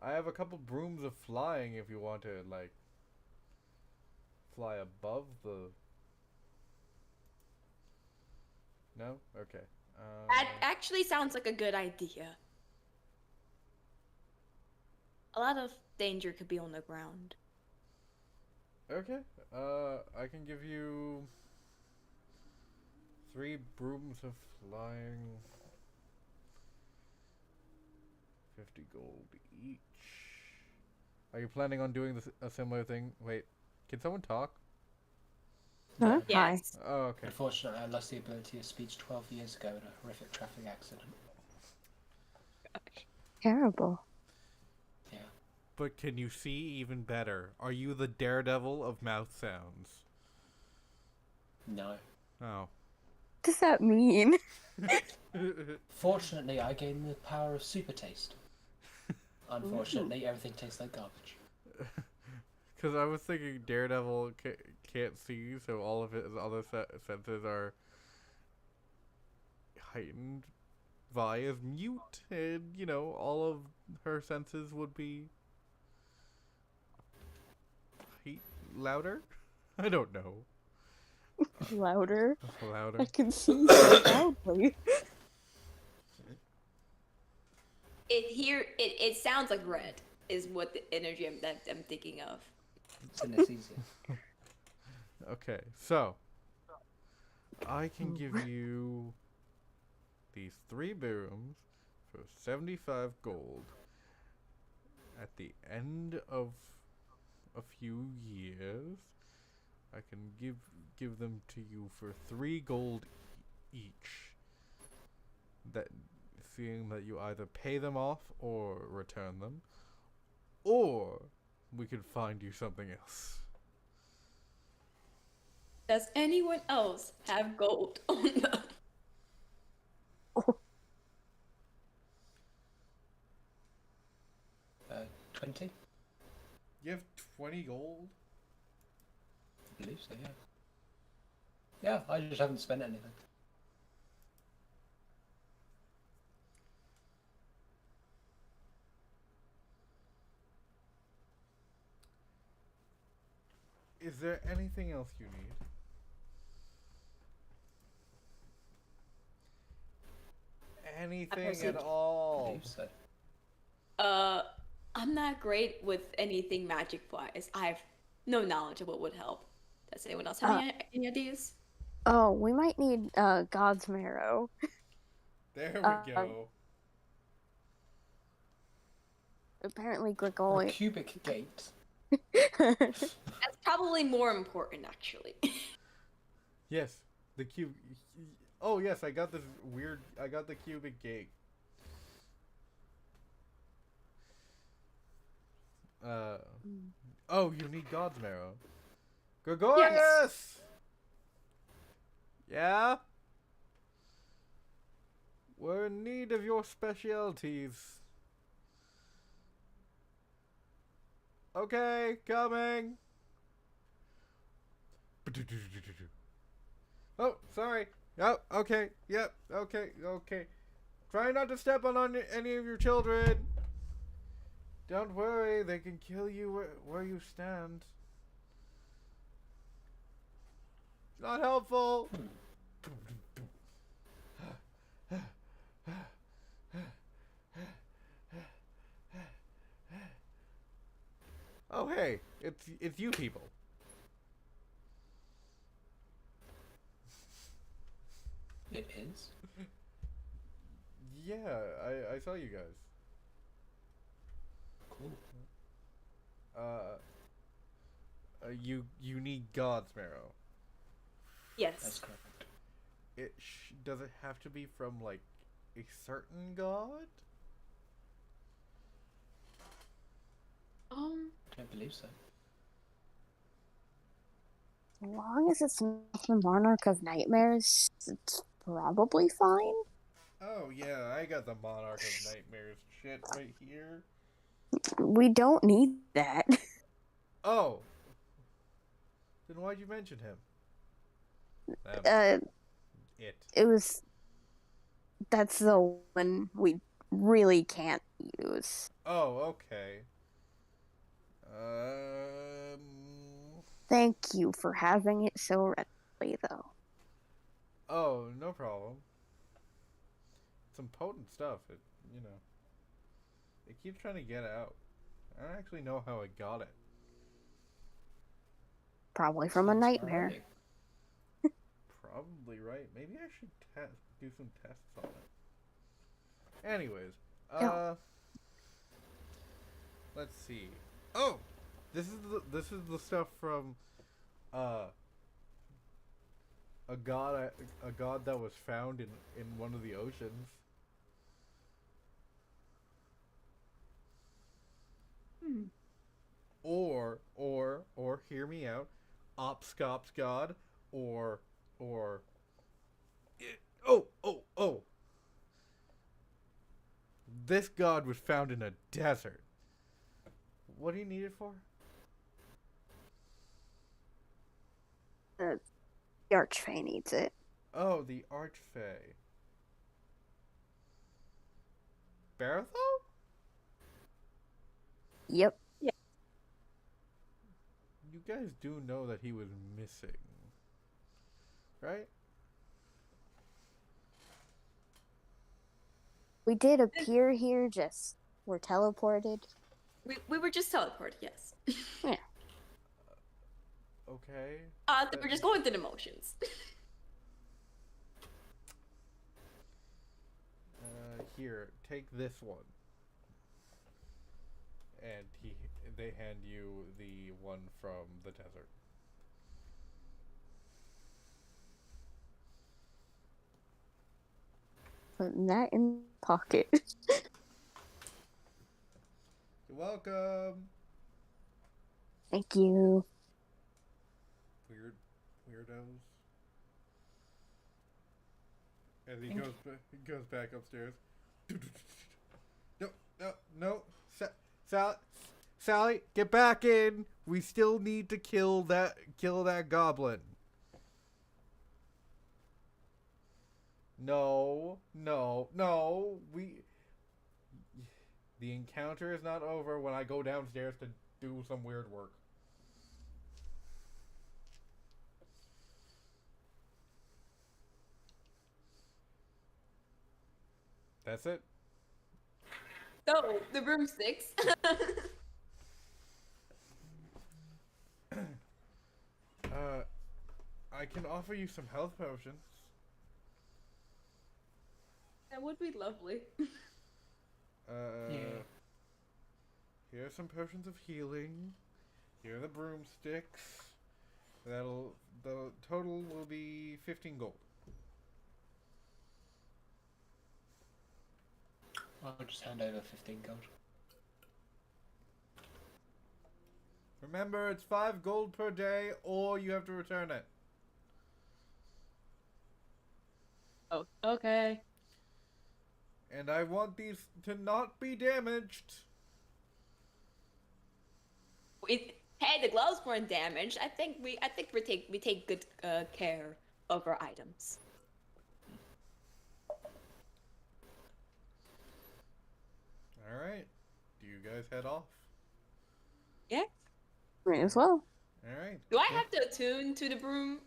Speaker 1: I have a couple brooms of flying if you want to, like, fly above the... No? Okay.
Speaker 3: That actually sounds like a good idea. A lot of danger could be on the ground.
Speaker 1: Okay. I can give you 3 brooms of flying. 50 gold each. Are you planning on doing a similar thing? Wait, can someone talk?
Speaker 4: Huh? Hi.
Speaker 3: Yes.
Speaker 1: Oh, okay.
Speaker 2: Unfortunately, I lost the ability of speech 12 years ago in a horrific traffic accident.
Speaker 4: Terrible.
Speaker 2: Yeah.
Speaker 1: But can you see even better? Are you the daredevil of mouth sounds?
Speaker 2: No.
Speaker 1: Oh.
Speaker 4: What does that mean?
Speaker 2: Fortunately, I gained the power of super taste. Unfortunately, everything tastes like garbage.
Speaker 1: Because I was thinking Daredevil can't see, so all of his other senses are heightened. Vi is mute, and, you know, all of her senses would be louder? I don't know.
Speaker 4: Louder.
Speaker 1: Louder.
Speaker 4: I can see so loudly.
Speaker 3: It sounds like red is what the energy I'm thinking of.
Speaker 2: Synesthesia.
Speaker 1: Okay, so I can give you these 3 brooms for 75 gold. At the end of a few years, I can give them to you for 3 gold each. That, seeing that you either pay them off or return them, or we could find you something else.
Speaker 3: Does anyone else have gold on them?
Speaker 2: 20?
Speaker 1: You have 20 gold?
Speaker 2: I believe so, yeah. Yeah, I just haven't spent anything.
Speaker 1: Is there anything else you need? Anything at
Speaker 2: I
Speaker 1: all?
Speaker 2: believe so.
Speaker 3: I'm not great with anything magic wise. I have no knowledge of what would help. Does anyone else have any ideas?
Speaker 4: Oh, we might need God's Marrow.
Speaker 1: There we
Speaker 4: Um,
Speaker 1: go.
Speaker 4: Apparently
Speaker 2: A
Speaker 4: Gregorian.
Speaker 2: cubic gate.
Speaker 3: That's probably more important, actually.
Speaker 1: Yes, the cube. Oh yes, I got this weird. I got the cubic gate. Oh, you need God's Marrow. Gregorius! Yeah? We're in need of your specialties. Okay, coming. Oh, sorry. Oh, okay. Yep. Okay. Okay. Try not to step on any of your children. Don't worry, they can kill you where you stand. Not helpful. Oh hey, it's you people.
Speaker 2: It is.
Speaker 1: Yeah, I saw you guys.
Speaker 2: Cool.
Speaker 1: You need God's Marrow.
Speaker 3: Yes.
Speaker 2: That's correct.
Speaker 1: Does it have to be from like a certain god?
Speaker 2: I don't believe so.
Speaker 4: As long as it's not the Monarch of Nightmares, it's probably fine.
Speaker 1: Oh yeah, I got the Monarch of Nightmares shit right here.
Speaker 4: We don't need that.
Speaker 1: Oh. Then why'd you mention him?
Speaker 4: It was. That's the one we really can't use.
Speaker 1: Oh, okay.
Speaker 4: Thank you for having it so readily, though.
Speaker 1: Oh, no problem. Some potent stuff. It keeps trying to get out. I don't actually know how I got it.
Speaker 4: Probably from a nightmare.
Speaker 1: probably right. Maybe I should do some tests on it. Anyways,
Speaker 4: Yeah.
Speaker 1: let's see. Oh, this is the stuff from a god that was found in one of the oceans. Or hear me out, Opscop's god, or oh, this god was found in a desert. What do you need it for?
Speaker 4: The Archfey needs it.
Speaker 1: Oh, the Archfey. Barathol?
Speaker 4: Yep.
Speaker 1: You guys do know that he was missing, right?
Speaker 4: We did appear here, just were teleported.
Speaker 3: We were just teleported, yes.
Speaker 1: Okay.
Speaker 3: We were just going through the motions.
Speaker 1: Here, take this one. And they hand you the one from the desert.
Speaker 4: Putting that in the pocket.
Speaker 1: You're welcome.
Speaker 4: Thank you.
Speaker 1: Weirdos. As he goes back upstairs. No. Sally, get back in. We still need to kill that goblin. No. The encounter is not over when I go downstairs to do some weird work. That's it.
Speaker 3: So, the broomsticks.
Speaker 1: I can offer you some health potions.
Speaker 3: That would be lovely.
Speaker 2: Yeah.
Speaker 1: Here are some potions of healing. Here are the broomsticks. The total will be 15 gold.
Speaker 2: I'll just hand over 15 gold.
Speaker 1: Remember, it's 5 gold per day, or you have to return it.
Speaker 3: Oh, okay.
Speaker 1: And I want these to not be damaged.
Speaker 3: Hey, the gloves weren't damaged. I think we take good care of our items.
Speaker 1: All right. Do you guys head off?
Speaker 3: Yeah.
Speaker 4: May as well.
Speaker 1: All right.
Speaker 3: Do I have to attune to the broom?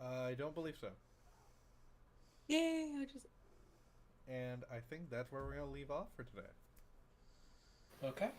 Speaker 1: I don't believe so.
Speaker 3: Yeah, I just.
Speaker 1: And I think that's where we're going to leave off for today.
Speaker 2: Okay.